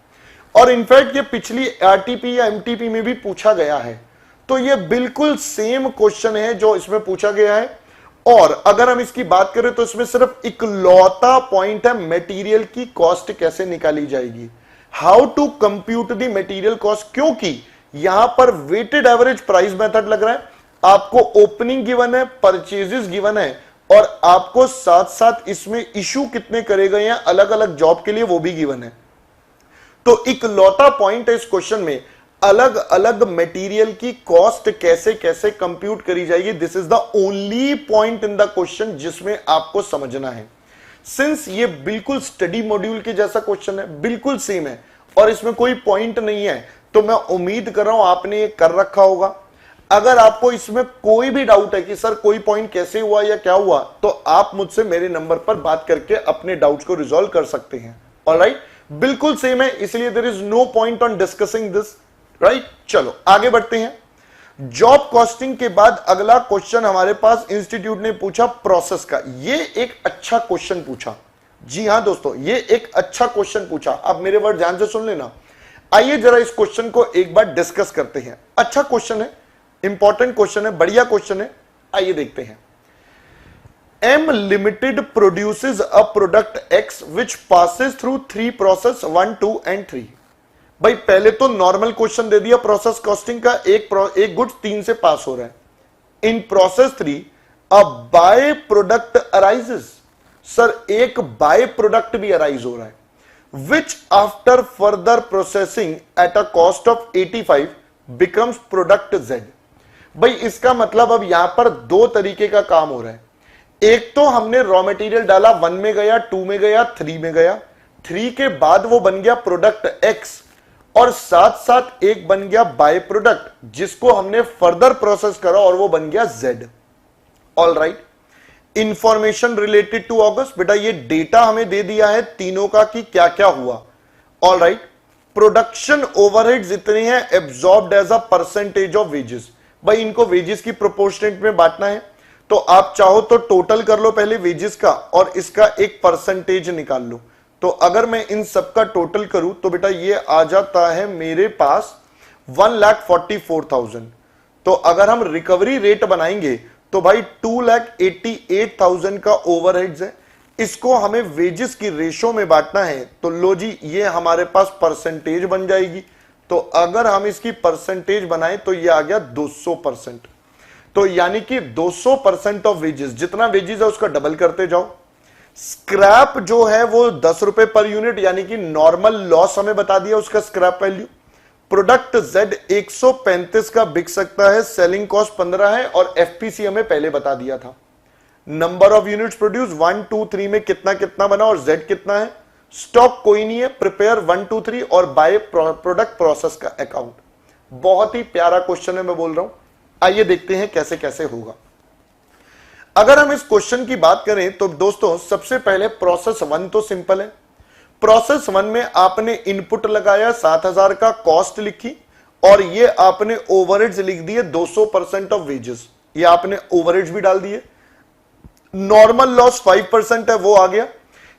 और इनफैक्ट ये पिछली आरटीपी या एमटीपी में भी पूछा गया है, तो ये बिल्कुल सेम क्वेश्चन है जो इसमें पूछा गया है। और अगर हम इसकी बात करें तो इसमें सिर्फ इकलौता पॉइंट है, मटेरियल की कॉस्ट कैसे निकाली जाएगी, how to compute the material cost, क्योंकि यहां पर वेटेड एवरेज प्राइस मेथड लग रहा है, आपको ओपनिंग गिवन है, परचेजेस गिवन है, और आपको साथ साथ इसमें इशू कितने करे गए हैं अलग अलग जॉब के लिए वो भी गिवन है। तो इकलौता पॉइंट है इस क्वेश्चन में, अलग अलग मटेरियल की कॉस्ट कैसे कैसे कंप्यूट करी जाएगी। This is the only point in the question जिसमें आपको समझना है। सिंस ये बिल्कुल स्टडी मॉड्यूल के जैसा क्वेश्चन है, बिल्कुल सेम है और इसमें कोई पॉइंट नहीं है, तो मैं उम्मीद कर रहा हूं आपने ये कर रखा होगा। अगर आपको इसमें कोई भी डाउट है कि सर कोई पॉइंट कैसे हुआ या क्या हुआ, तो आप मुझसे मेरे नंबर पर बात करके अपने डाउट्स को रिजॉल्व कर सकते हैं। ऑलराइट, बिल्कुल सेम है, इसलिए there is no point on discussing this. Right, चलो आगे बढ़ते हैं। जॉब कॉस्टिंग के बाद अगला क्वेश्चन हमारे पास इंस्टीट्यूट ने पूछा प्रोसेस का। ये एक अच्छा क्वेश्चन पूछा। जी हां दोस्तों, ये एक अच्छा क्वेश्चन पूछा। आप मेरे वर्ड ध्यान से सुन लेना। आइए जरा इस क्वेश्चन को एक बार डिस्कस करते हैं। अच्छा क्वेश्चन है, इंपॉर्टेंट क्वेश्चन है, बढ़िया क्वेश्चन है। आइए देखते हैं। M Limited produces a product X which passes through 3 process 1, 2 and 3। भाई पहले तो नॉर्मल क्वेश्चन दे दिया प्रोसेस कॉस्टिंग का, एक गुड्स 3 से पास हो रहा है। In process 3 a by product arises. Sir एक बाय प्रोडक्ट भी अराइज हो रहा है, which after further processing at a cost of 85 becomes product Z। भाई इसका मतलब अब यहां पर दो तरीके का काम हो रहा है। एक तो हमने रॉ मटेरियल डाला, 1 में गया, 2 में गया, 3 में गया, 3 के बाद वो बन गया प्रोडक्ट X, और साथ साथ एक बन गया बाय प्रोडक्ट जिसको हमने फर्दर प्रोसेस करा और वो बन गया Z। All right, information related to August, बेटा ये डेटा हमें दे दिया है तीनों का कि क्या क्या हुआ। ऑल राइट, प्रोडक्शन ओवरहेड्स इतने हैं absorbed as a percentage of wages. भाई इनको वेजेस की प्रोपोर्शनेट में बांटना है, तो आप चाहो तो टोटल कर लो पहले वेजेस का और इसका एक परसेंटेज निकाल लो। तो अगर मैं इन सब का टोटल करूं तो बेटा ये आ जाता है मेरे पास 1,44,000। तो अगर हम रिकवरी रेट बनाएंगे तो भाई 2,88,000 का ओवरहेड्स है, इसको हमें वेजेस की रेशो में बांटना है। तो लो जी, ये हमारे पास परसेंटेज बन जाएगी। तो अगर हम इसकी परसेंटेज बनाएं तो ये आ गया 200%। तो यानी कि 200% ऑफ वेजेस, जितना वेजेस है उसका डबल करते जाओ। स्क्रैप जो है वो 10 रुपए पर यूनिट, यानी कि नॉर्मल लॉस हमें बता दिया उसका स्क्रैप वैल्यू। प्रोडक्ट Z 135 का बिक सकता है, सेलिंग कॉस्ट 15 है, और एफपीसी हमें पहले बता दिया था। नंबर ऑफ यूनिट्स प्रोड्यूस 1, 2, 3 में कितना कितना बना और Z कितना है। स्टॉक कोई नहीं है, प्रिपेयर 1, 2, 3 और बाय प्रोडक्ट प्रोसेस का अकाउंट। बहुत ही प्यारा क्वेश्चन है, मैं बोल रहा हूं। आइए देखते हैं कैसे कैसे होगा। अगर हम इस क्वेश्चन की बात करें तो दोस्तों सबसे पहले प्रोसेस 1 तो सिंपल है। प्रोसेस 1 में आपने इनपुट लगाया 7,000 का, कॉस्ट लिखी और ये आपने ओवरहेड्स लिख दिए 200% ऑफ वेजेस, ये आपने ओवरहेड्स भी डाल दिए। नॉर्मल लॉस 5% है, वो आ गया।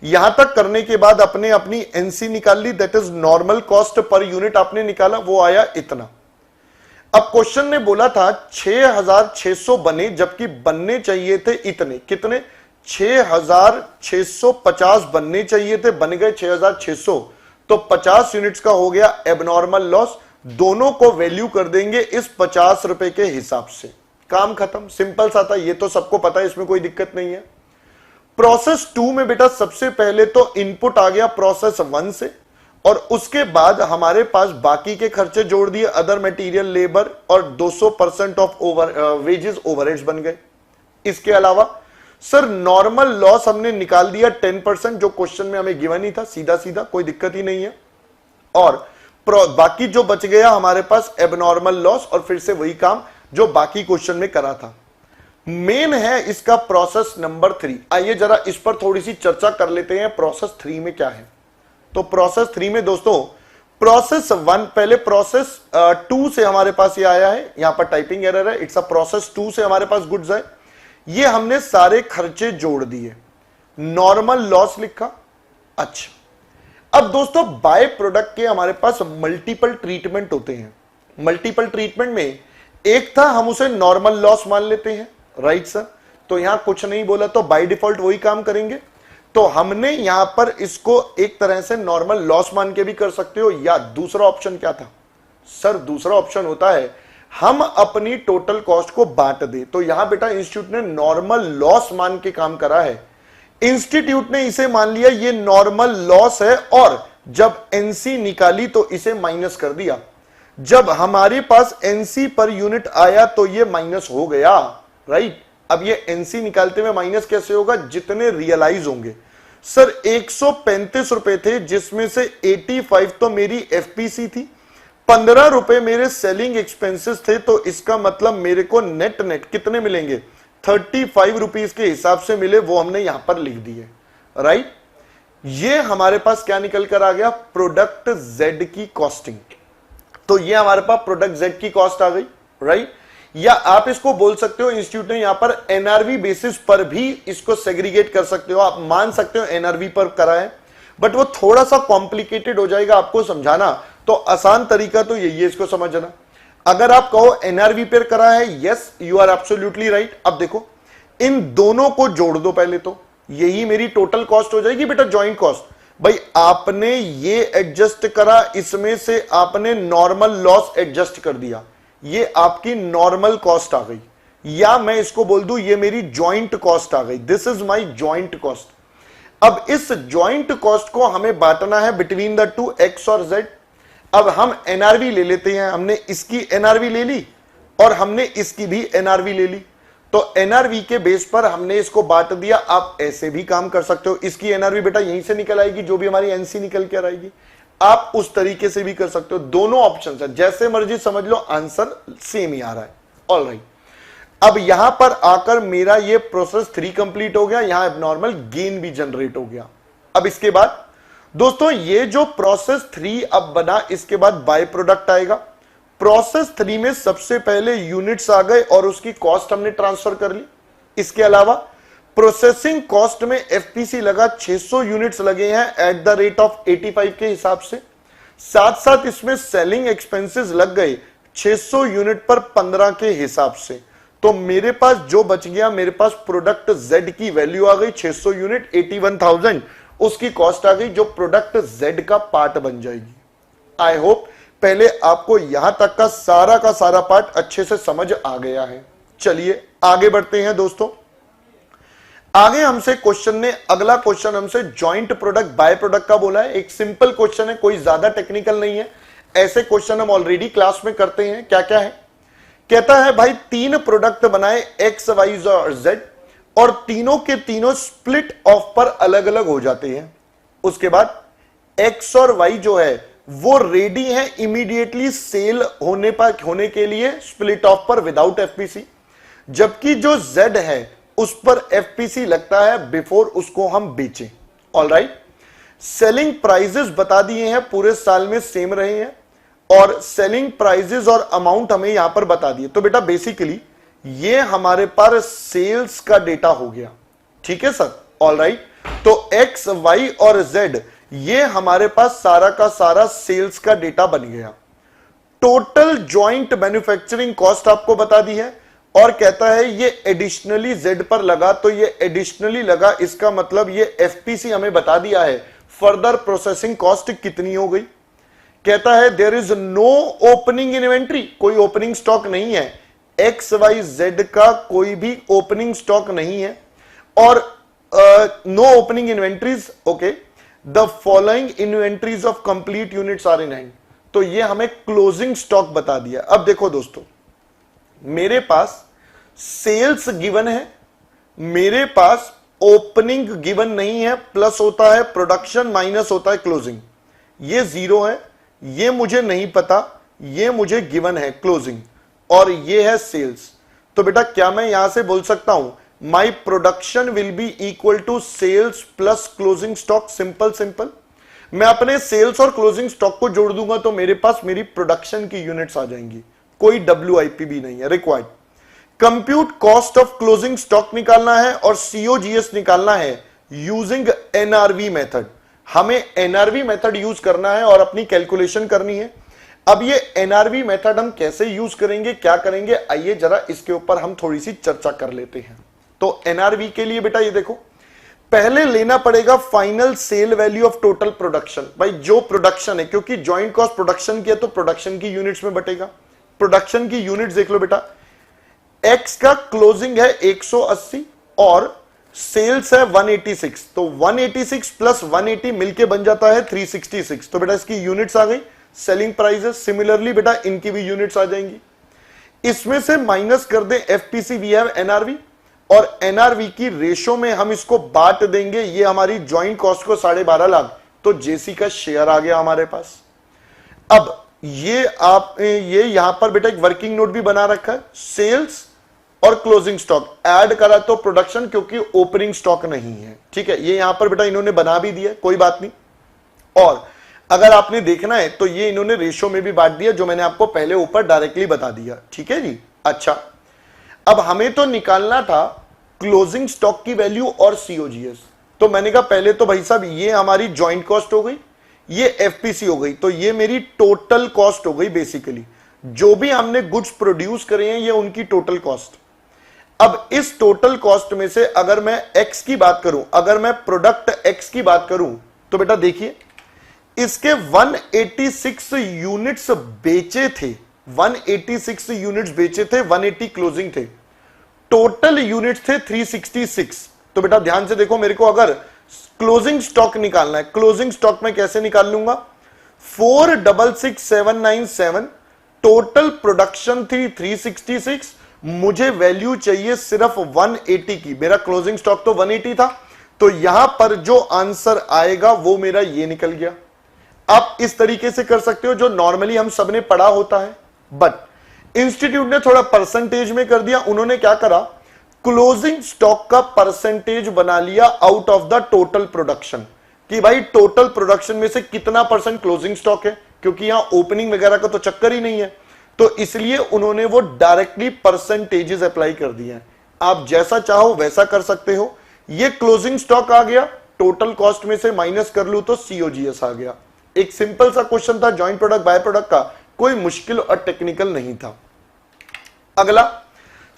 यहां तक करने के बाद अपने अपनी एनसी निकाल ली, that is normal cost per unit आपने निकाला, वो आया इतना। अब क्वेश्चन ने बोला था 6,600 बने, जबकि बनने चाहिए थे इतने, कितने 6,650 बनने चाहिए थे, बन गए 6,600। तो 50 यूनिट्स का हो गया एबनॉर्मल लॉस। दोनों को वैल्यू कर देंगे इस 50 रुपए के हिसाब से, काम खत्म। सिंपल सा था, ये तो सबको पता है, इसमें कोई दिक्कत नहीं है। प्रोसेस 2 में बेटा सबसे पहले तो इनपुट आ गया प्रोसेस 1 से, और उसके बाद हमारे पास बाकी के खर्चे जोड़ दिए, अदर मटेरियल, लेबर, और 200% ऑफ वेजेस ओवरहेड्स बन गए। इसके अलावा सर नॉर्मल लॉस हमने निकाल दिया 10%, जो क्वेश्चन में हमें गिवन ही था, सीधा सीधा, कोई दिक्कत ही नहीं है। और बाकी जो बच गया हमारे पास एबनॉर्मल लॉस, और फिर से वही काम जो बाकी क्वेश्चन में करा था। मेन है इसका प्रोसेस नंबर 3। आइए जरा इस पर थोड़ी सी चर्चा कर लेते हैं, प्रोसेस 3 में क्या है। तो प्रोसेस 3 में दोस्तों प्रोसेस 1 पहले प्रोसेस 2 से हमारे पास ये आया है, यहां पर टाइपिंग एरर है, इट्स अ प्रोसेस 2 से हमारे पास गुड्स है। ये हमने सारे खर्चे जोड़ दिए, नॉर्मल लॉस लिखा। अच्छा, अब दोस्तों बाय प्रोडक्ट के हमारे पास मल्टीपल ट्रीटमेंट होते हैं। मल्टीपल ट्रीटमेंट में एक था हम उसे नॉर्मल लॉस मान लेते हैं, राइट सर। तो यहां कुछ नहीं बोला तो बाय डिफॉल्ट वही काम करेंगे। तो हमने यहां पर इसको एक तरह से नॉर्मल लॉस मान के भी कर सकते हो, या दूसरा ऑप्शन क्या था सर? दूसरा ऑप्शन होता है हम अपनी टोटल कॉस्ट को बांट दे। तो यहां बेटा इंस्टीट्यूट ने नॉर्मल लॉस मान के काम करा है। इंस्टीट्यूट ने इसे मान लिया ये नॉर्मल लॉस है, और जब एनसी निकाली तो इसे माइनस कर दिया। जब हमारे पास एनसी पर यूनिट आया तो ये माइनस हो गया, राइट। अब ये एनसी निकालते हुए माइनस कैसे होगा? जितने रियलाइज होंगे। सर 135 रुपए थे, जिसमें से 85 तो मेरी एफपीसी थी, 15 रुपए मेरे सेलिंग एक्सपेंसेस थे। तो इसका मतलब मेरे को नेट कितने मिलेंगे? 35 रुपीज के हिसाब से मिले, वो हमने यहां पर लिख दिए, राइट। ये हमारे पास क्या निकल कर आ गया? प्रोडक्ट जेड की कॉस्टिंग। तो ये हमारे पास प्रोडक्ट जेड की कॉस्ट आ गई, राइट। या आप इसको बोल सकते हो, इंस्टीट्यूट ने यहां पर एनआरवी बेसिस पर भी इसको सेग्रीगेट कर सकते हो। आप मान सकते हो एनआरवी पर करा है, बट वो थोड़ा सा कॉम्प्लिकेटेड हो जाएगा आपको समझाना। तो आसान तरीका तो यही है इसको समझना। अगर आप कहो एनआरवी पर करा है, yes you are absolutely right. अब देखो इन दोनों को जोड़ दो पहले, तो यही मेरी टोटल कॉस्ट हो जाएगी बेटा, ज्वाइंट कॉस्ट। भाई आपने ये एडजस्ट करा, इसमें से आपने नॉर्मल लॉस एडजस्ट कर दिया, ये आपकी नॉर्मल कॉस्ट आ गई। या मैं इसको बोल दूं ये मेरी ज्वाइंट कॉस्ट आ गई, this is my joint cost. अब इस ज्वाइंट कॉस्ट को हमें बांटना है बिटवीन द टू एक्स और जेड। अब हम एनआरवी ले लेते हैं, हमने इसकी एनआरवी ले ली और हमने इसकी भी एनआरवी ले ली। तो एनआरवी के बेस पर हमने इसको बांट दिया। आप ऐसे भी काम कर सकते हो, इसकी एनआरवी बेटा यहीं से निकल आएगी, जो भी हमारी एनसी निकल कर आएगी। आप उस तरीके से भी कर सकते हो, दोनों ऑप्शन है, जैसे मर्जी समझ लो, आंसर सेम ही आ रहा है। ऑलराइट, अब यहां पर आकर मेरा ये प्रोसेस 3 कंप्लीट हो गया, यहां एबनॉर्मल गेन भी जनरेट हो गया। अब इसके बाद दोस्तों ये जो प्रोसेस 3 अब बना, इसके बाद बाय प्रोडक्ट आएगा। प्रोसेस 3 में सबसे पहले यूनिट्स आ गए और उसकी कॉस्ट हमने ट्रांसफर कर ली। इसके अलावा प्रोसेसिंग कॉस्ट में एफपीसी लगा, 600 यूनिट्स लगे हैं एट द रेट ऑफ 85 के हिसाब से। साथ साथ इसमें सेलिंग एक्सपेंसेस लग गए 600 यूनिट पर 15 के हिसाब से। तो मेरे पास जो बच गया, मेरे पास प्रोडक्ट जेड की वैल्यू आ गई 600 यूनिट 81,000, उसकी कॉस्ट आ गई जो प्रोडक्ट जेड का पार्ट बन जाएगी। आई होप पहले आपको यहां तक का सारा पार्ट अच्छे से समझ आ गया है। चलिए आगे बढ़ते हैं दोस्तों। आगे हमसे क्वेश्चन ने, अगला क्वेश्चन हमसे जॉइंट प्रोडक्ट बाय प्रोडक्ट का बोला है। एक सिंपल क्वेश्चन है, कोई ज्यादा टेक्निकल नहीं है। ऐसे क्वेश्चन हम ऑलरेडी क्लास में करते हैं। क्या क्या है? कहता है भाई 3 प्रोडक्ट बनाए एक्स वाई और जेड, और तीनों के तीनों स्प्लिट ऑफ पर अलग अलग हो जाते हैं। उसके बाद एक्स और वाई जो है वो रेडी है इमीडिएटली सेल होने के लिए स्प्लिट ऑफ पर विदाउट एफपीसी, जबकि जो जेड है उस पर एफपीसी लगता है बिफोर उसको हम बेचें। ऑलराइट, सेलिंग प्राइजेस बता दिए हैं, पूरे साल में सेम रहे हैं, और सेलिंग प्राइजेस और अमाउंट हमें यहां पर बता दिए। तो बेटा बेसिकली ये हमारे पास सेल्स का डेटा हो गया, ठीक है सर। ऑलराइट, तो एक्स वाई और जेड ये हमारे पास सारा का सारा सेल्स का डेटा बन गया। टोटल ज्वाइंट मैन्युफैक्चरिंग कॉस्ट आपको बता दी है, और कहता है ये एडिशनली जेड पर लगा, तो ये एडिशनली लगा, इसका मतलब ये एफपीसी हमें बता दिया है। फर्दर प्रोसेसिंग कॉस्ट कितनी हो गई? कहता है there is no opening inventory, कोई ओपनिंग स्टॉक नहीं है, एक्स वाई जेड का कोई भी ओपनिंग स्टॉक नहीं है, और no opening inventories. Okay, the following inventories of complete units are in hand. तो ये हमें क्लोजिंग स्टॉक बता दिया। अब देखो दोस्तों, मेरे पास सेल्स गिवन है, मेरे पास ओपनिंग गिवन नहीं है, प्लस होता है प्रोडक्शन माइनस होता है क्लोजिंग। ये 0 है, ये मुझे नहीं पता, ये मुझे गिवन है क्लोजिंग, और ये है सेल्स। तो बेटा क्या मैं यहां से बोल सकता हूं my production will be equal to sales plus closing stock? Simple simple. मैं अपने सेल्स और क्लोजिंग स्टॉक को जोड़ दूंगा तो मेरे पास मेरी प्रोडक्शन की यूनिट्स आ जाएंगी, कोई WIP भी नहीं है required. Compute cost of closing stock निकालना है और COGS निकालना है यूजिंग NRV मेथड। हमें NRV मेथड यूज करना है और अपनी कैलकुलेशन करनी है। अब ये NRV मेथड हम कैसे यूज करेंगे, क्या करेंगे, आइए जरा इसके ऊपर हम थोड़ी सी चर्चा कर लेते हैं। तो NRV के लिए बेटा ये देखो, पहले लेना पड़ेगा final sale value of total production. भाई जो प्रोडक्शन है, क्योंकि ज्वाइंट कॉस्ट प्रोडक्शन की है तो प्रोडक्शन की यूनिट्स में बटेगा। प्रोडक्शन की यूनिट्स देख लो बेटा, X का क्लोजिंग है 180 और सेल्स है 186, तो 186 प्लस 180 मिलके बन जाता है 366। तो बेटा इसकी यूनिट्स आ गई, सेलिंग प्राइसेस। सिमिलरली बेटा इनकी भी यूनिट्स आ जाएंगी। इसमें से माइनस कर दें FPC, वी हैव NRV, और NRV की रेशो में हम इसको बांट देंगे। ये हमारी ज्वाइंट कॉस्ट को 12.5 लाख, तो जेसी का शेयर आ गया हमारे पास। अब ये यहां पर बेटा एक वर्किंग नोट भी बना रखा है, सेल्स और क्लोजिंग स्टॉक ऐड करा तो प्रोडक्शन, क्योंकि ओपनिंग स्टॉक नहीं है। ठीक है, ये यहां पर बेटा इन्होंने बना भी दिया, कोई बात नहीं। और अगर आपने देखना है तो ये इन्होंने रेशो में भी बांट दिया, जो मैंने आपको पहले ऊपर डायरेक्टली बता दिया। ठीक है जी। अच्छा, अब हमें तो निकालना था क्लोजिंग स्टॉक की वैल्यू और COGS। तो मैंने कहा पहले तो भाई साहब ये हमारी ज्वाइंट कॉस्ट हो गई, ये FPC हो गई, तो ये मेरी टोटल कॉस्ट हो गई। बेसिकली जो भी हमने गुड्स प्रोड्यूस करे हैं ये उनकी टोटल कॉस्ट। अब इस टोटल कॉस्ट में से अगर मैं X की बात करूं, अगर मैं प्रोडक्ट X की बात करूं, तो बेटा देखिए इसके 186 यूनिट्स बेचे थे, 186 यूनिट्स बेचे थे, 180 क्लोजिंग थे, टोटल यूनिट्स थे 366। तो बेटा ध्यान से देखो, मेरे को अगर क्लोजिंग स्टॉक निकालना है, क्लोजिंग स्टॉक में कैसे निकाल लूंगा, 466797, टोटल प्रोडक्शन थी 366, मुझे वैल्यू चाहिए सिर्फ 180 की। मेरा क्लोजिंग स्टॉक तो 180 था, तो यहां पर जो आंसर आएगा वो मेरा ये निकल गया। आप इस तरीके से कर सकते हो जो नॉर्मली हम सबने पढ़ा होता है, बट इंस्टीट्यूट ने थोड़ा परसेंटेज में कर दिया। उन्होंने क्या करा, क्लोजिंग स्टॉक का परसेंटेज बना लिया out of the total production, कि भाई टोटल प्रोडक्शन में से कितना परसेंट क्लोजिंग स्टॉक है, क्योंकि यहां ओपनिंग वगैरह का तो चक्कर ही नहीं है, तो इसलिए उन्होंने वो डायरेक्टली परसेंटेजेस अप्लाई कर दिए हैं। आप जैसा चाहो वैसा कर सकते हो। ये क्लोजिंग स्टॉक आ गया, टोटल कॉस्ट में से माइनस कर लूं तो COGS आ गया। एक सिंपल सा क्वेश्चन था जॉइंट प्रोडक्ट बाय प्रोडक्ट का, कोई मुश्किल और टेक्निकल नहीं था। अगला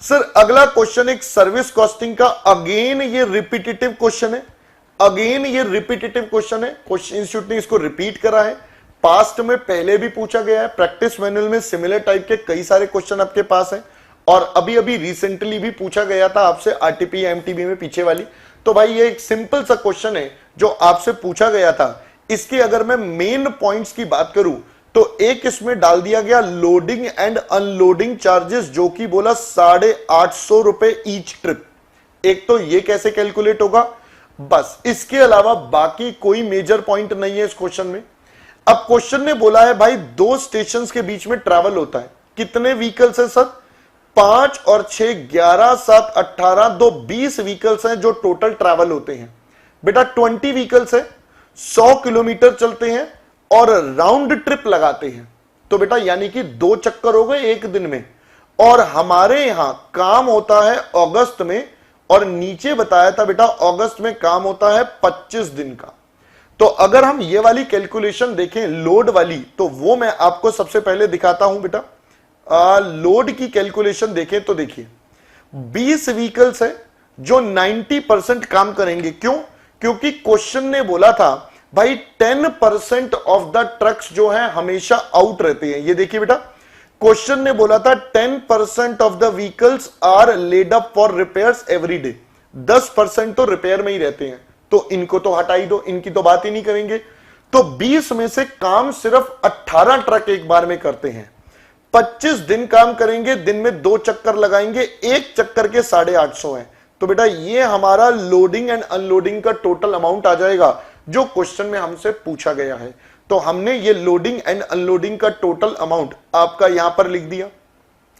सर, अगला क्वेश्चन एक सर्विस कॉस्टिंग का, अगेन ये रिपीटेटिव क्वेश्चन है, अगेन ये रिपीटेटिव क्वेश्चन है। क्वेश्चन इंस्टीट्यूट ने इसको रिपीट करा है, पास्ट में पहले भी पूछा गया है, प्रैक्टिस मैनुअल में सिमिलर टाइप के कई सारे क्वेश्चन आपके पास हैं, और अभी अभी रिसेंटली भी पूछा गया था आपसे RTP MTB में पीछे वाली। तो भाई ये एक सिंपल सा क्वेश्चन है जो आपसे पूछा गया था। इसके अगर मैं मेन पॉइंट्स की बात करूं तो एक इसमें डाल दिया गया लोडिंग एंड अनलोडिंग चार्जेस, जो कि बोला 850 रुपए ईच ट्रिप। एक तो ये कैसे कैलकुलेट होगा, बस इसके अलावा बाकी कोई मेजर पॉइंट नहीं है इस क्वेश्चन में। अब क्वेश्चन ने बोला है भाई 2 स्टेशन के बीच में ट्रैवल होता है, कितने व्हीकल्स है सर, 5 और 6 11 7 18, 2 20 व्हीकल्स हैं जो टोटल ट्रैवल होते हैं। बेटा 20 व्हीकल्स है, 100 किलोमीटर चलते हैं और राउंड ट्रिप लगाते हैं, तो बेटा यानी कि 2 चक्कर हो गए एक दिन में। और हमारे यहां काम होता है अगस्त में, और नीचे बताया था बेटा अगस्त में काम होता है 25 दिन का। तो अगर हम ये वाली कैलकुलेशन देखें लोड वाली, तो वो मैं आपको सबसे पहले दिखाता हूं बेटा। लोड की कैलकुलेशन देखें तो देखिए 20 व्हीकल्स है जो 90% काम करेंगे। क्यों? क्योंकि क्वेश्चन ने बोला था भाई 10% ऑफ द ट्रक्स जो है हमेशा आउट रहते हैं। ये देखिए बेटा, क्वेश्चन ने बोला था 10% of the vehicles are laid up for repairs every day. 10% तो रिपेयर में ही रहते हैं, तो इनको तो हटा ही दो, इनकी तो बात ही नहीं करेंगे। तो 20 में से काम सिर्फ 18 ट्रक एक बार में करते हैं। 25 दिन काम करेंगे, दिन में 2 चक्कर लगाएंगे, एक चक्कर के 850 है। तो बेटा ये हमारा लोडिंग एंड अनलोडिंग का टोटल अमाउंट आ जाएगा जो क्वेश्चन में हमसे पूछा गया है। तो हमने ये लोडिंग एंड अनलोडिंग का टोटल अमाउंट आपका यहां पर लिख दिया।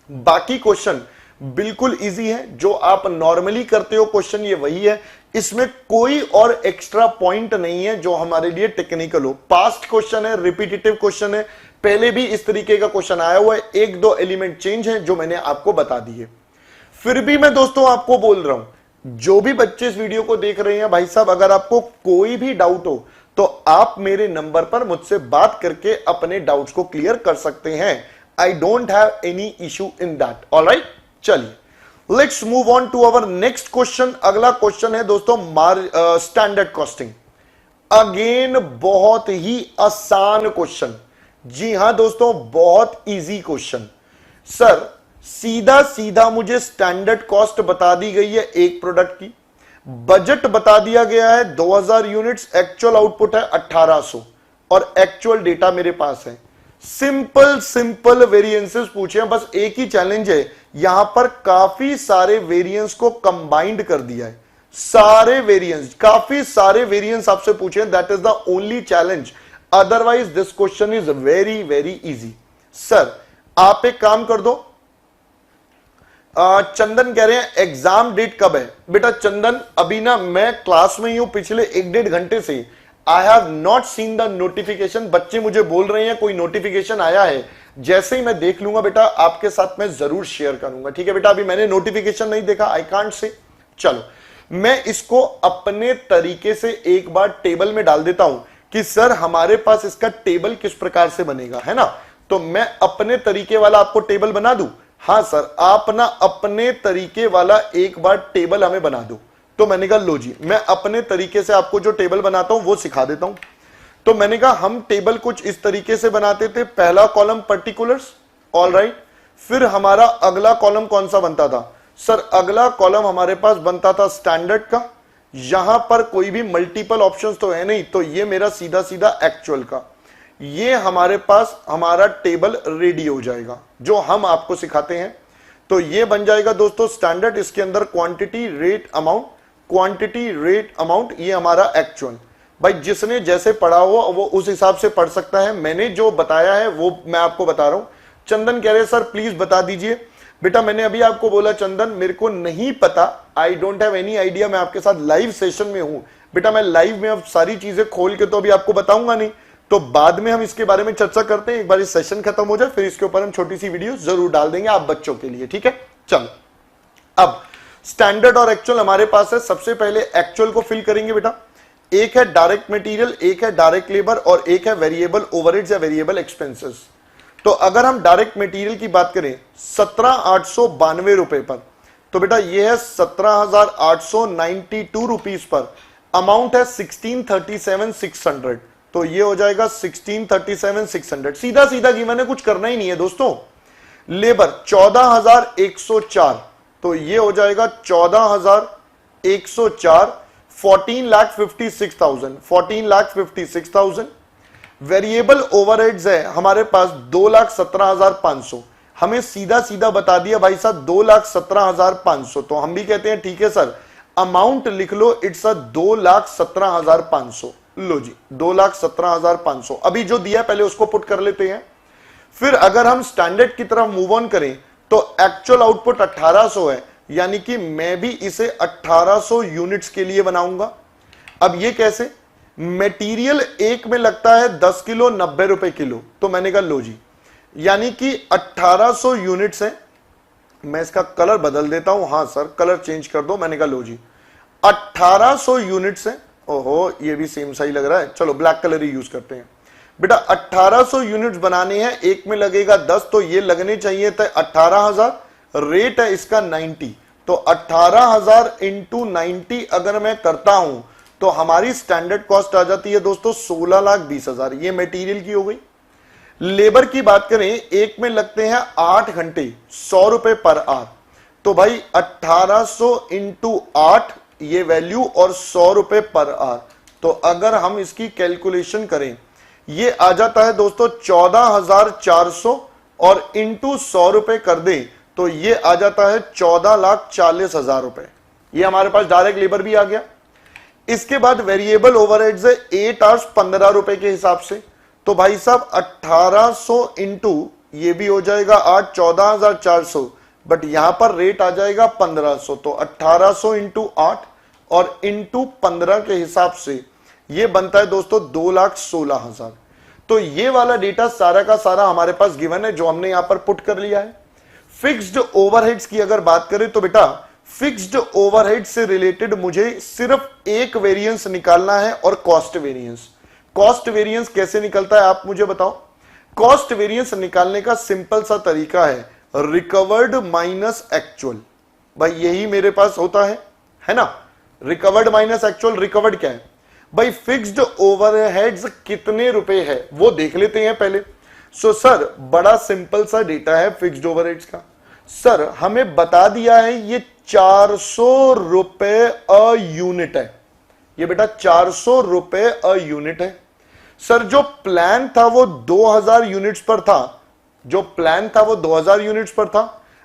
बाकी क्वेश्चन बिल्कुल इजी है, जो आप नॉर्मली करते हो क्वेश्चन ये वही है, इसमें कोई और एक्स्ट्रा पॉइंट नहीं है जो हमारे लिए टेक्निकल हो। पास्ट क्वेश्चन है, रिपीटेटिव क्वेश्चन है, पहले भी इस तरीके का क्वेश्चन आया हुआ है, एक दो एलिमेंट चेंज है जो मैंने आपको बता दिए। फिर भी मैं दोस्तों आपको बोल रहा हूं, जो भी बच्चे इस वीडियो को देख रहे हैं, भाई साहब अगर आपको कोई भी डाउट हो तो आप मेरे नंबर पर मुझसे बात करके अपने डाउट्स को क्लियर कर सकते हैं। I don't have any issue in that. Alright, चलिए let's move on to our next question. अगला क्वेश्चन है दोस्तों स्टैंडर्ड कॉस्टिंग। अगेन बहुत ही आसान क्वेश्चन, जी हां दोस्तों बहुत इजी क्वेश्चन। सर सीधा सीधा मुझे स्टैंडर्ड कॉस्ट बता दी गई है एक प्रोडक्ट की, बजट बता दिया गया है 2000 यूनिट्स, एक्चुअल आउटपुट है 1800 और एक्चुअल डेटा मेरे पास है। सिंपल सिंपल वेरिएंसेस पूछे हैं, बस एक ही चैलेंज है, यहां पर काफी सारे वेरिएंस को कंबाइंड कर दिया है। सारे वेरिएंस, काफी सारे वेरिएंस आपसे पूछे हैं, that is the only challenge, otherwise this question is very very easy. Sir आप एक काम कर दो, चंदन कह रहे हैं एग्जाम डेट कब है। बेटा चंदन अभी ना मैं क्लास में ही हूं पिछले 1-1.5 घंटे से, I have not seen the notification. बच्चे मुझे बोल रहे हैं कोई नोटिफिकेशन आया है, जैसे ही मैं देख लूंगा बेटा आपके साथ मैं जरूर शेयर करूंगा, ठीक है बेटा। अभी मैंने नोटिफिकेशन नहीं देखा, आई कांट से। चलो मैं इसको अपने तरीके से एक बार टेबल में डाल देता हूं कि सर हमारे पास इसका टेबल किस प्रकार से बनेगा, है ना। तो मैं अपने तरीके वाला आपको टेबल बना दूं। हाँ सर आप ना अपने तरीके वाला एक बार टेबल हमें बना दो। तो मैंने कहा लो जी, मैं अपने तरीके से आपको जो टेबल बनाता हूं वो सिखा देता हूं। तो मैंने कहा हम टेबल कुछ इस तरीके से बनाते थे, पहला कॉलम पर्टिकुलर्स, ऑलराइट। फिर हमारा अगला कॉलम कौन सा बनता था सर, अगला कॉलम हमारे पास बनता था स्टैंडर्ड का, यहां पर कोई भी मल्टीपल ऑप्शंस तो है नहीं, तो ये मेरा सीधा सीधा एक्चुअल का, ये हमारे पास हमारा टेबल रेडी हो जाएगा जो हम आपको सिखाते हैं। तो ये बन जाएगा दोस्तों स्टैंडर्ड, इसके अंदर quantity rate amount, quantity rate amount, ये हमारा एक्चुअल। भाई जिसने जैसे पढ़ा हो वो उस हिसाब से पढ़ सकता है, मैंने जो बताया है वो मैं आपको बता रहा हूं। चंदन कह रहे सर प्लीज बता दीजिए। बेटा मैंने अभी आपको बोला चंदन मेरे को नहीं पता, आई डोंट हैव एनी आइडिया, मैं आपके साथ लाइव सेशन में हूं बेटा। मैं लाइव में अब सारी चीजें खोल के तो अभी आपको बताऊंगा नहीं, तो बाद में हम इसके बारे में चर्चा करते हैं। एक बार इस सेशन खत्म हो जाए फिर इसके ऊपर हम छोटी सी वीडियो जरूर डाल देंगे आप बच्चों के लिए, ठीक है। चलो अब स्टैंडर्ड और एक्चुअल हमारे पास है। सबसे पहले एक्चुअल को फिल करेंगे बेटा। एक है डायरेक्ट मटेरियल, एक है डायरेक्ट लेबर और एक है वेरिएबल ओवरहेड्स या वेरिएबल एक्सपेंसेस। तो अगर हम डायरेक्ट मटेरियल की बात करें 17,892 रुपए पर, तो बेटा यह है 17,892 रुपीज पर, अमाउंट है 1637,600, तो ये हो जाएगा 1637,600। सीधा सीधा गिवन है, कुछ करना ही नहीं है दोस्तों। लेबर 14,104, तो ये हो जाएगा 14,104, 14,56,000, 14,56,000। वेरिएबल ओवरहेड्स है हमारे पास 2,17,500, हमें सीधा सीधा बता दिया भाई साहब 2,17,500, तो हम भी कहते हैं ठीक है सर अमाउंट लिख लो, इट्स अ 2,17,500। लो जी 2,17,500। अभी जो दिया पहले उसको पुट कर लेते हैं। फिर अगर हम स्टैंडर्ड की तरफ मूव ऑन करें तो एक्चुअल आउटपुट 1800 है, यानी कि मैं भी इसे 1800 यूनिट्स के लिए बनाऊंगा। अब ये कैसे, मटेरियल एक में लगता है 10 किलो 90 रुपए किलो, तो मैंने कहा लो जी, यानी कि 1800 यूनिट्स है। मैं इसका कलर बदल देता हूं, हां सर कलर चेंज कर दो। मैंने कहा लो जी 1800 यूनिट्स है। ओहो ये भी सेम सही लग रहा है, चलो ब्लैक कलर ही यूज करते हैं बेटा। 1800 यूनिट्स बनाने हैं, एक में लगेगा 10, तो ये लगने चाहिए थे 18,000, रेट है इसका 90, तो 18,000 इंटू 90 अगर मैं करता हूं तो हमारी स्टैंडर्ड कॉस्ट आ जाती है दोस्तों 16,20,000। ये मटेरियल की हो गई। लेबर की बात करें, एक में लगते हैं 8 घंटे 100 रुपए पर आवर, तो भाई 1800 इंटू 8 ये वैल्यू और 100 रुपए पर आवर, तो अगर हम इसकी कैलकुलेशन करें ये आ जाता है दोस्तों 14,400 और इंटू 100 रुपए कर दें तो ये आ जाता है 14,40,000 रुपए। ये हमारे पास डायरेक्ट लेबर भी आ गया। इसके बाद वेरिएबल ओवरहेड्स है 8 आवर्स 15 रुपए के हिसाब से, तो भाई साहब 1800 इंटू ये भी हो जाएगा 8, 14,400, बट यहां पर रेट आ जाएगा 1500, तो 1800 इंटू 8 और इंटू 15 के हिसाब से ये बनता है दोस्तों 2,16,000। तो ये वाला डेटा सारा का सारा हमारे पास गिवन है जो हमने यहां पर पुट कर लिया है। फिक्स्ड ओवरहेड्स की अगर बात करें तो बेटा फिक्स्ड ओवरहेड से रिलेटेड मुझे सिर्फ एक वेरिएंस निकालना है और कॉस्ट वेरिएंस। कॉस्ट वेरिएंस कैसे निकलता है आप मुझे बताओ। कॉस्ट वेरिएंस निकालने का सिंपल सा तरीका है रिकवर्ड माइनस एक्चुअल। भाई यही मेरे पास होता है ना, रिकवर्ड माइनस एक्चुअल। रिकवर्ड क्या है भाई, फिक्स्ड ओवरहेड्स कितने रुपए है वो देख लेते हैं पहले। सो सर बड़ा सिंपल सा डेटा है फिक्स्ड ओवरहेड्स का। सर हमें बता दिया है ये 400 रुपए अ यूनिट है, ये बेटा 400 रुपए अ यूनिट है। सर जो प्लान था वो 2000 यूनिट्स पर था, जो प्लान था वो 2000 यूनिट्स पर था।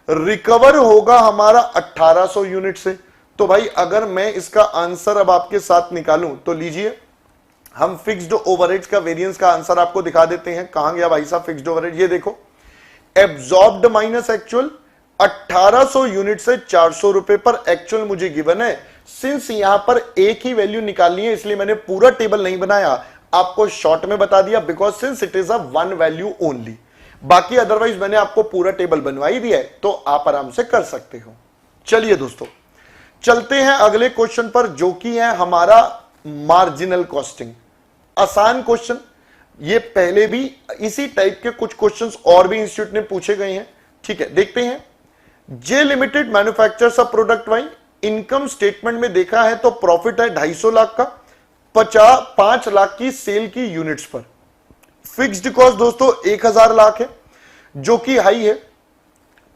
रिकवर होगा हमारा 1800 यूनिट से। तो भाई अगर मैं इसका आंसर अब आपके साथ निकालूं तो लीजिए, हम फिक्स्ड ओवरहेड्स का वेरिएंस का आंसर आपको दिखा देते हैं। कहां गया भाई साहब फिक्स्ड ओवरहेड, ये देखो एब्जॉर्ब्ड माइनस एक्चुअल 1800 यूनिट से 400 रुपए पर एक्चुअल मुझे गिवन है। सिंस यहां पर एक ही वैल्यू निकालनी है इसलिए मैंने पूरा टेबल नहीं बनाया, आपको शॉर्ट में बता दिया because since it is a one value only. बाकी अदरवाइज मैंने आपको पूरा टेबल बनवा ही दिया है तो आप आराम से कर सकते हो। चलिए दोस्तों चलते हैं अगले क्वेश्चन पर जो कि है हमारा मार्जिनल कॉस्टिंग। आसान क्वेश्चन, ये पहले भी इसी टाइप के कुछ क्वेश्चंस और भी इंस्टीट्यूट ने पूछे गए हैं। ठीक है देखते हैं। J limited manufactures a product wine, income statement में देखा है तो प्रॉफिट है 250 लाख का, 5 लाख की सेल की यूनिट्स पर। फिक्स्ड कॉस्ट दोस्तों 1000 लाख है जो कि हाई है।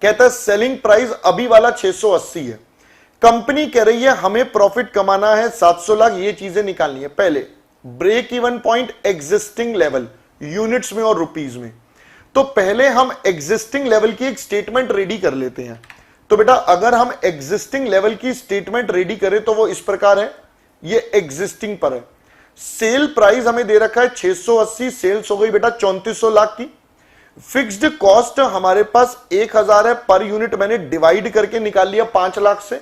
कहता है सेलिंग प्राइस अभी वाला 680 है। कंपनी कह रही है हमें प्रॉफिट कमाना है 700 लाख, ये चीजें निकालनी है। पहले break even point existing level units में और रुपीज में। तो पहले हम एग्जिस्टिंग लेवल की एक स्टेटमेंट रेडी कर लेते हैं। तो बेटा अगर हम एग्जिस्टिंग लेवल की स्टेटमेंट रेडी करें तो वो इस प्रकार है, ये एग्जिस्टिंग पर है। सेल प्राइस हमें दे रखा है 680, सेल्स हो गई बेटा 3400 लाख की। फिक्स्ड कॉस्ट हमारे पास 1000 है पर यूनिट, मैंने डिवाइड करके निकाल लिया 5 लाख से।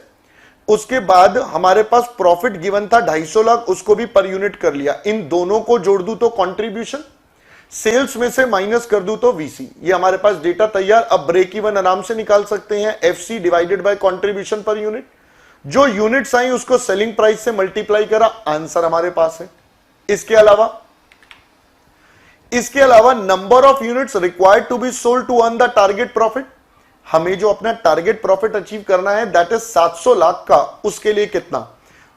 उसके बाद हमारे पास प्रॉफिट गिवन था 250 लाख, उसको भी पर यूनिट कर लिया। इन दोनों को जोड़ दूं तो कंट्रीब्यूशन, सेल्स में से माइनस कर दूं तो वीसी। ये हमारे पास डेटा तैयार। अब ब्रेक इवन आराम से निकाल सकते हैं, FC divided by contribution per unit. जो यूनिट्स आई उसको सेलिंग प्राइस से मल्टीप्लाई करा, आंसर हमारे पास है। इसके अलावा number of units required to be sold to earn the target profit. हमें जो अपना टारगेट प्रॉफिट अचीव करना है दैट इज 700 लाख का, उसके लिए कितना।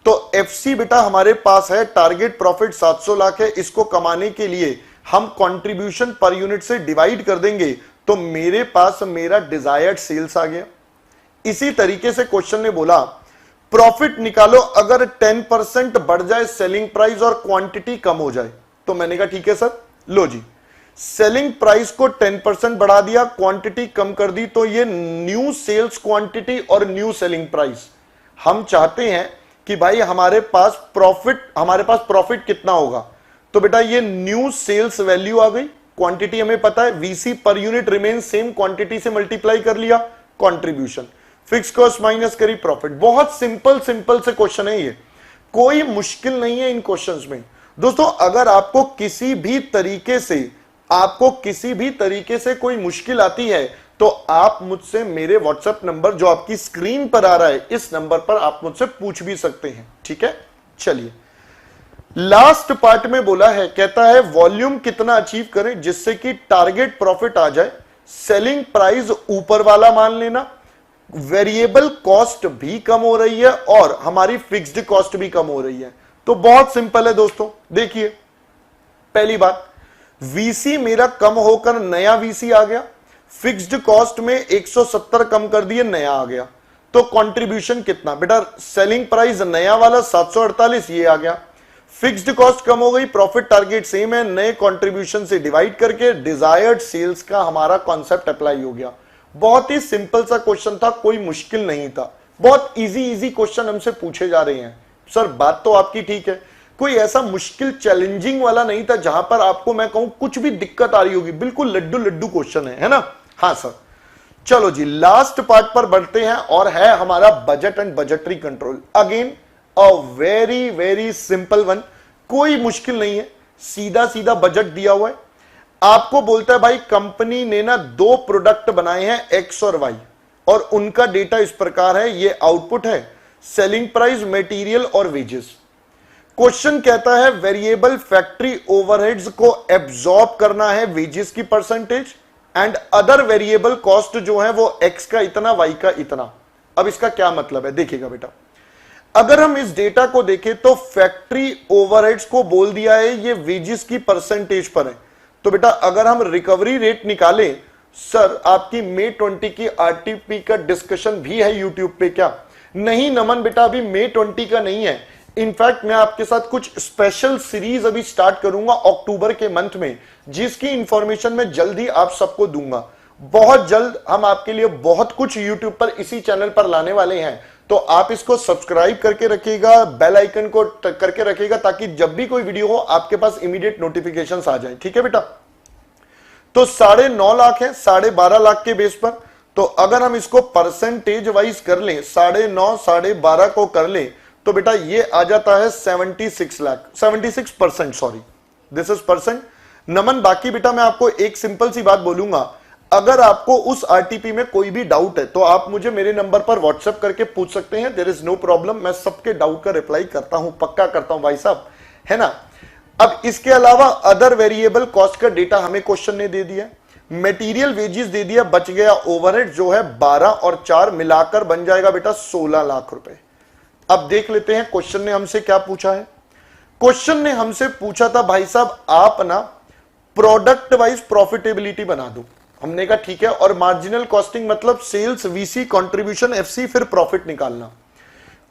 तो एफसी बेटा हमारे पास है, टारगेट प्रॉफिट 700 लाख है, इसको कमाने के लिए हम कंट्रीब्यूशन पर यूनिट से डिवाइड कर देंगे तो मेरे पास मेरा डिजायर्ड सेल्स आ गया। इसी तरीके से क्वेश्चन ने बोला प्रॉफिट निकालो अगर 10% बढ़ जाए सेलिंग प्राइस और क्वांटिटी कम हो जाए। तो मैंने कहा ठीक है सर, लो जी सेलिंग प्राइस को 10% बढ़ा दिया, क्वांटिटी कम कर दी, तो ये न्यू सेल्स क्वांटिटी और न्यू सेलिंग प्राइस। हम चाहते हैं कि भाई हमारे पास प्रॉफिट कितना होगा। तो बेटा ये न्यू सेल्स वैल्यू आ गई, क्वांटिटी हमें पता है, VC per unit remain same, quantity से मल्टीप्लाई कर लिया, कंट्रीब्यूशन, फिक्स कॉस्ट माइनस करी प्रॉफिट। बहुत सिंपल से क्वेश्चन है ये, कोई मुश्किल नहीं है इन क्वेश्चंस में। दोस्तों अगर आपको किसी भी तरीके से कोई मुश्किल आती है तो आप मुझसे मेरे व्हाट्सएप नंबर जो आपकी स्क्रीन पर आ रहा है इस नंबर पर आप मुझसे पूछ भी सकते हैं। ठीक है चलिए लास्ट पार्ट में बोला है, कहता है वॉल्यूम कितना अचीव करें जिससे कि टारगेट प्रॉफिट आ जाए, सेलिंग प्राइस ऊपर वाला मान लेना, वेरिएबल कॉस्ट भी कम हो रही है और हमारी फिक्स्ड कॉस्ट भी कम हो रही है। तो बहुत सिंपल है दोस्तों, देखिए पहली बात वीसी मेरा कम होकर नया वीसी आ गया, फिक्स्ड कॉस्ट में 170 कम कर दिए, नया आ गया। तो कंट्रीब्यूशन कितना बेटा, सेलिंग प्राइस नया वाला 748 ये आ गया, फिक्स्ड कॉस्ट कम हो गई, प्रॉफिट टारगेट सेम है, नए कंट्रीब्यूशन से डिवाइड करके डिजायर्ड सेल्स का हमारा कॉन्सेप्ट अप्लाई हो गया। बहुत ही सिंपल सा क्वेश्चन था, कोई मुश्किल नहीं था, बहुत इजी क्वेश्चन हमसे पूछे जा रहे हैं। सर बात तो आपकी ठीक है, कोई ऐसा मुश्किल चैलेंजिंग वाला नहीं था जहां पर आपको मैं कहूं कुछ भी दिक्कत आ रही होगी, बिल्कुल लड्डू क्वेश्चन है ना। हाँ सर चलो जी, लास्ट पार्ट पर बढ़ते हैं और है हमारा budget and budgetary control. Again a very very simple one, कोई मुश्किल नहीं है, सीधा सीधा बजट दिया हुआ है। आपको बोलता है भाई कंपनी ने ना 2 प्रोडक्ट बनाए हैं एक्स और वाई, और उनका डेटा इस प्रकार है, ये आउटपुट है, सेलिंग प्राइस, मटेरियल और वेजेस। क्वेश्चन कहता है वेरिएबल फैक्ट्री ओवरहेड्स को एब्जॉर्ब करना है वेजेस की percentage, and other variable cost जो है वो एक्स का इतना, वाई का इतना। अब इसका क्या मतलब है देखिएगा बेटा, अगर हम इस डेटा को देखें तो फैक्ट्री ओवरहेड्स को बोल दिया है ये वेजेस की परसेंटेज पर है। तो बेटा अगर हम रिकवरी रेट निकालें, सर आपकी May 20 की आरटीपी का डिस्कशन भी है यूट्यूब पे क्या? नहीं नमन बेटा, अभी May 20 का नहीं है। इनफैक्ट मैं आपके साथ कुछ स्पेशल सीरीज अभी स्टार्ट करूंगा अक्टूबर के मंथ में, जिसकी इंफॉर्मेशन मैं जल्द ही आप सबको दूंगा। बहुत जल्द हम आपके लिए बहुत कुछ यूट्यूब पर इसी चैनल पर लाने वाले हैं, तो आप इसको सब्सक्राइब करके रखिएगा, बेल आइकन को करके रखिएगा, ताकि जब भी कोई वीडियो हो आपके पास इमीडिएट नोटिफिकेशंस आ जाए। ठीक है बेटा, तो 9.5 लाख है 12.5 लाख के बेस पर। तो अगर हम इसको परसेंटेज वाइज कर लें, 9.5 12.5 को कर लें, तो बेटा ये आ जाता है 76 lakh, 76%, sorry this is percent. Naman बाकी बेटा मैं आपको एक सिंपल सी बात बोलूंगा, अगर आपको उस आरटीपी में कोई भी डाउट है तो आप मुझे मेरे नंबर पर व्हाट्सएप करके पूछ सकते हैं, देयर इज नो प्रॉब्लम। मैं सबके डाउट का रिप्लाई करता हूं, पक्का करता हूं भाई साहब, है ना। अब इसके अलावा अदर वेरिएबल कॉस्ट का डेटा हमें क्वेश्चन ने दे दिया, मटेरियल वेजेस दे दिया, बच गया ओवरहेड जो है 12 और 4 मिलाकर बन जाएगा बेटा 16 लाख रुपए। अब देख लेते हैं क्वेश्चन ने हमसे क्या पूछा है। क्वेश्चन ने हमसे पूछा था भाई साहब आप ना प्रोडक्ट वाइज प्रॉफिटेबिलिटी बना दो। हमने कहा ठीक है, और मार्जिनल कॉस्टिंग मतलब सेल्स, वीसी, कंट्रीब्यूशन, एफसी, फिर प्रॉफिट निकालना।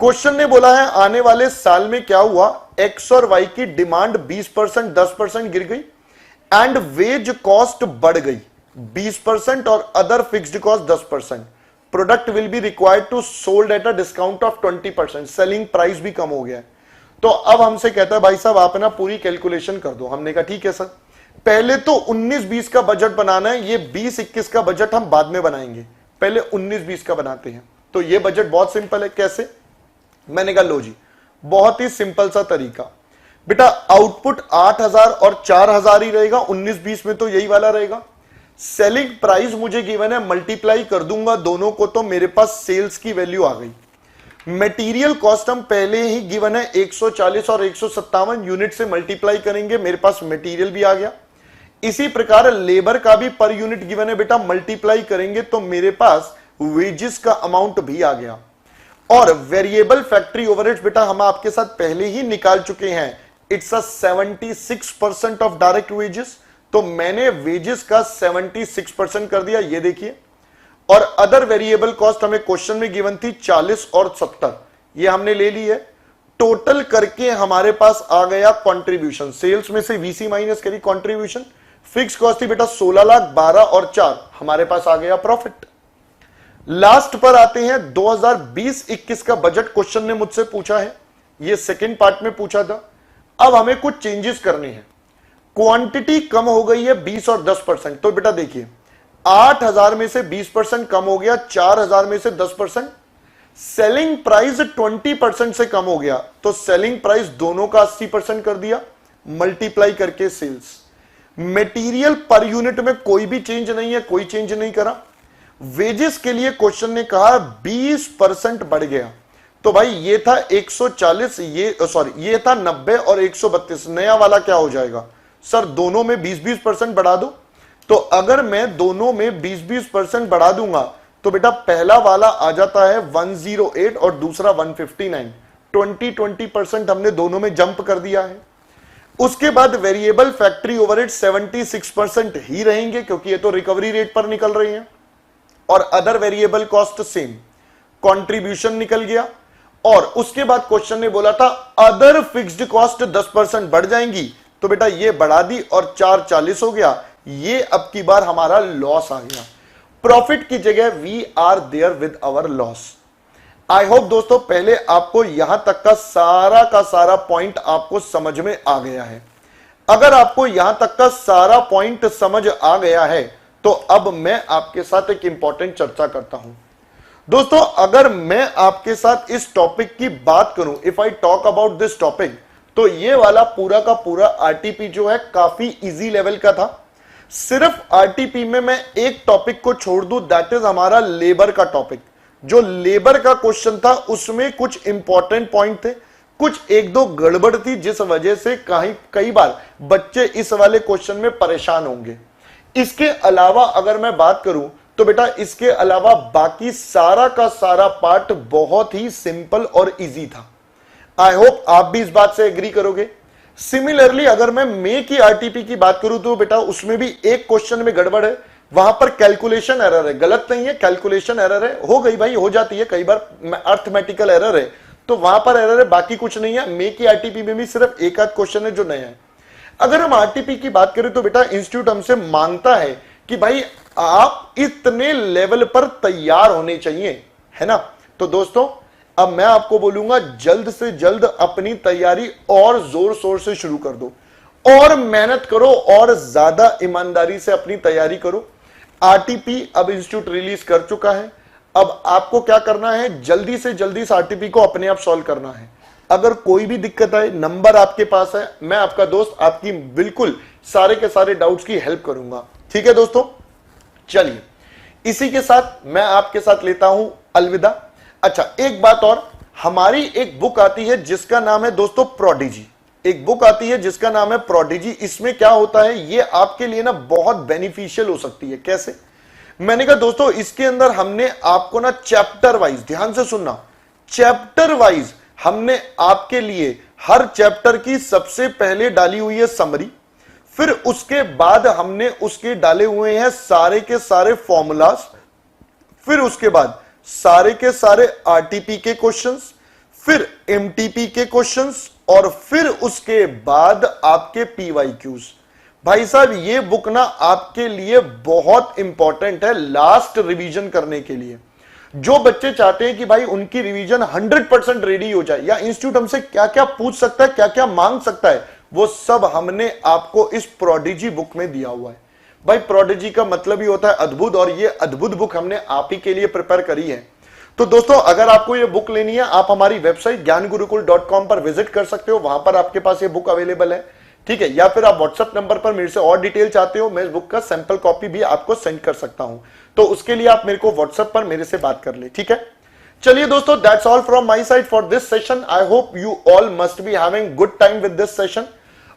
क्वेश्चन ने बोला है आने वाले साल में क्या हुआ, एक्स और वाई की डिमांड 20% 10% गिर गई, एंड वेज कॉस्ट बढ़ गई 20% और other fixed cost 10%। Product will be required to sold at a discount of 20%, selling price भी कम हो गया है। तो अब हमसे कहता है भाई साहब आप ना पूरी कैलकुलेशन कर दो। हमने कहा ठीक है सर, पहले तो 19-20 का बजट बनाना है, ये 20-21 का बजट हम बाद में बनाएंगे, पहले 19-20 का बनाते हैं। तो ये बजट बहुत सिंपल है, कैसे? मैंने कहा लो जी, बहुत ही सिंपल सा तरीका बेटा, आउटपुट 8000 और 4000 ही रहेगा, 19-20 में तो यही वाला रहेगा। सेलिंग प्राइस मुझे गिवन है, मल्टीप्लाई कर दूंगा दोनों को तो मेरे पास सेल्स की वैल्यू आ गई। मटेरियल कॉस्ट हम पहले ही गिवन है 140 और 157 यूनिट से मल्टीप्लाई करेंगे, मेरे पास मटेरियल भी आ गया। इसी प्रकार लेबर का भी पर यूनिट गिवन है बेटा, मल्टीप्लाई करेंगे तो मेरे पास वेजेस का अमाउंट भी आ गया। और वेरिएबल फैक्ट्री ओवरहेड्स बेटा हम आपके साथ पहले ही निकाल चुके हैं, it's a 76% of direct wages, तो मैंने वेजेस का 76% कर दिया, ये देखिए। और अदर वेरिएबल कॉस्ट हमें क्वेश्चन में गिवन थी 40 और 70, ये हमने ले ली है। टोटल करके हमारे पास आ गया कंट्रीब्यूशन, सेल्स में से वीसी माइनस करी कंट्रीब्यूशन, फिक्स कॉस्ट थी बेटा 16 लाख, 12 और 4 हमारे पास आ गया प्रॉफिट। लास्ट पर आते हैं 2020-21 का बजट क्वेश्चन ने मुझसे पूछा है, ये सेकंड पार्ट में पूछा था। अब हमें कुछ चेंजेस करने हैं, क्वांटिटी कम हो गई है 20 और 10%, तो बेटा देखिए 8000 में से 20% कम हो गया, 4000 में से 10%। सेलिंग प्राइस 20% से कम हो गया, तो सेलिंग प्राइस दोनों का 80% कर दिया, मल्टीप्लाई करके सेल्स। मटेरियल पर यूनिट में कोई भी चेंज नहीं है, कोई चेंज नहीं करा। वेजेस के लिए क्वेश्चन ने कहा 20% बढ़ गया, तो भाई ये था 140, ये था 90 और 132, नया वाला क्या हो जाएगा सर, दोनों में 20-20% बढ़ा दो। तो अगर मैं दोनों में 20-20% बढ़ा दूंगा तो बेटा पहला वाला आ जाता है 108 और दूसरा 159, 20% हमने दोनों में जंप कर दिया है। उसके बाद वेरिएबल फैक्ट्री ओवरहेड 76% ही रहेंगे क्योंकि ये तो रिकवरी रेट पर निकल रही हैं, और other variable cost same, contribution निकल गया। और उसके बाद क्वेश्चन ने बोला था अदर फिक्स्ड कॉस्ट 10% बढ़ जाएंगी, तो बेटा ये बढ़ा दी और 440 हो गया, ये अब की बार हमारा लॉस आ गया। प्रॉफिट की जगह we are there with our loss. I hope दोस्तों पहले आपको यहां तक का सारा पॉइंट आपको समझ में आ गया है। अगर आपको यहां तक का सारा पॉइंट समझ आ गया है तो अब मैं आपके साथ एक इंपॉर्टेंट चर्चा करता हूं। दोस्तों, अगर मैं आपके साथ इस टॉपिक की बात करूं, if I talk about this topic, तो ये वाला पूरा का पूरा आरटीपी जो है काफी इजी लेवल का था। सिर्फ आरटीपी में मैं एक टॉपिक को छोड़ दूं, दैट इज हमारा लेबर का टॉपिक। जो लेबर का क्वेश्चन था उसमें कुछ इंपॉर्टेंट पॉइंट थे, कुछ एक दो गड़बड़ थी, जिस वजह से कई बार बच्चे इस वाले क्वेश्चन में परेशान होंगे। इसके अलावा अगर मैं बात करूं तो बेटा इसके अलावा बाकी सारा का सारा पार्ट बहुत ही सिंपल और इजी था। आई होप आप भी इस बात से एग्री करोगे। सिमिलरली अगर मैं मे की आरटीपी की बात करूं तो बेटा उसमें भी एक क्वेश्चन में गड़बड़ है, वहां पर कैलकुलेशन एरर है। गलत नहीं है, कैलकुलेशन एरर है, हो गई भाई, हो जाती है कई बार, अर्थमेटिकल एरर है तो वहां पर एरर है, बाकी कुछ नहीं है। मे की आरटीपी में भी सिर्फ एक आध क्वेश्चन है जो नया है। अगर हम आरटीपी की बात करें तो बेटा इंस्टीट्यूट हमसे मांगता है कि भाई आप इतने लेवल पर तैयार होने चाहिए, है ना। तो दोस्तों अब मैं आपको बोलूंगा जल्द से जल्द अपनी तैयारी और जोर शोर से शुरू कर दो, और मेहनत करो, और ज्यादा ईमानदारी से अपनी तैयारी करो। आरटीपी अब इंस्टीट्यूट रिलीज कर चुका है। अब आपको क्या करना है, जल्दी से जल्दी इस आरटीपी को अपने आप सॉल्व करना है। अगर कोई भी दिक्कत आए, नंबर आपके पास है, मैं आपका दोस्त आपकी बिल्कुल सारे के सारे डाउट्स की हेल्प करूंगा। ठीक है दोस्तों, चलिए इसी के साथ मैं आपके साथ लेता हूं अलविदा। अच्छा, एक बात और, हमारी एक बुक आती है जिसका नाम है दोस्तों प्रोडिजी। एक बुक आती है जिसका नाम है प्रोडिजी। इसमें क्या होता है, ये आपके लिए ना बहुत बेनिफिशियल हो सकती है। कैसे? मैंने कहा दोस्तों इसके अंदर हमने आपको ना चैप्टर वाइज, ध्यान से सुनना, चैप्टर वाइज हमने आपके लिए हर चैप्टर की सबसे पहले डाली हुई है समरी, फिर उसके बाद हमने उसके डाले हुए हैं सारे के सारे फॉर्मूलाज, फिर उसके बाद सारे के सारे आरटीपी के क्वेश्चंस, फिर एमटीपी के क्वेश्चंस, और फिर उसके बाद आपके पीवाईक्यूज। भाई साहब ये बुक ना आपके लिए बहुत इंपॉर्टेंट है लास्ट रिवीजन करने के लिए। जो बच्चे चाहते हैं कि भाई उनकी रिवीजन 100% रेडी हो जाए, या इंस्टीट्यूट हमसे क्या क्या पूछ सकता है, क्या क्या मांग सकता है, वो सब हमने आपको इस प्रोडिजी बुक में दिया हुआ है। भाई प्रोडिजी का मतलब ही होता है अद्भुत, और ये अद्भुत बुक हमने आप ही के लिए प्रिपेयर करी है। तो दोस्तों अगर आपको ये बुक लेनी है, आप हमारी वेबसाइट ज्ञानगुरुकुल.com पर विजिट कर सकते हो, वहां पर आपके पास ये बुक अवेलेबल है। ठीक है, या फिर आप व्हाट्सएप नंबर पर मेरे से और डिटेल चाहते हो, मैं इस बुक का सैंपल कॉपी भी आपको सेंड कर सकता हूं। तो उसके लिए आप मेरे को व्हाट्सएप पर मेरे से बात कर ले। ठीक है, चलिए दोस्तों, that's all from my side for this session. I hope you all must be having good time with this session.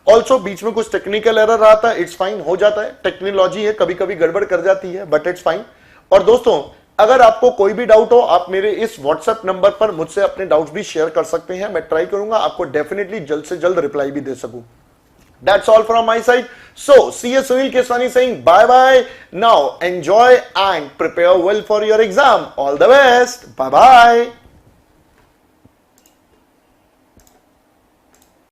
Also बीच में कुछ टेक्निकल एरर रहा था, इट्स फाइन, हो जाता है, टेक्नोलॉजी है, कभी कभी गड़बड़ कर जाती है, बट इट्स फाइन। और दोस्तों अगर आपको कोई भी डाउट हो, आप मेरे इस व्हाट्सएप नंबर पर मुझसे अपने डाउट्स भी शेयर कर सकते हैं। मैं ट्राई करूंगा आपको डेफिनेटली जल्द से जल्द रिप्लाई भी दे सकूं। That's all from my side. So, see you Sunil Keswani saying bye bye. Now, enjoy and prepare well for your exam. All the best. Bye bye.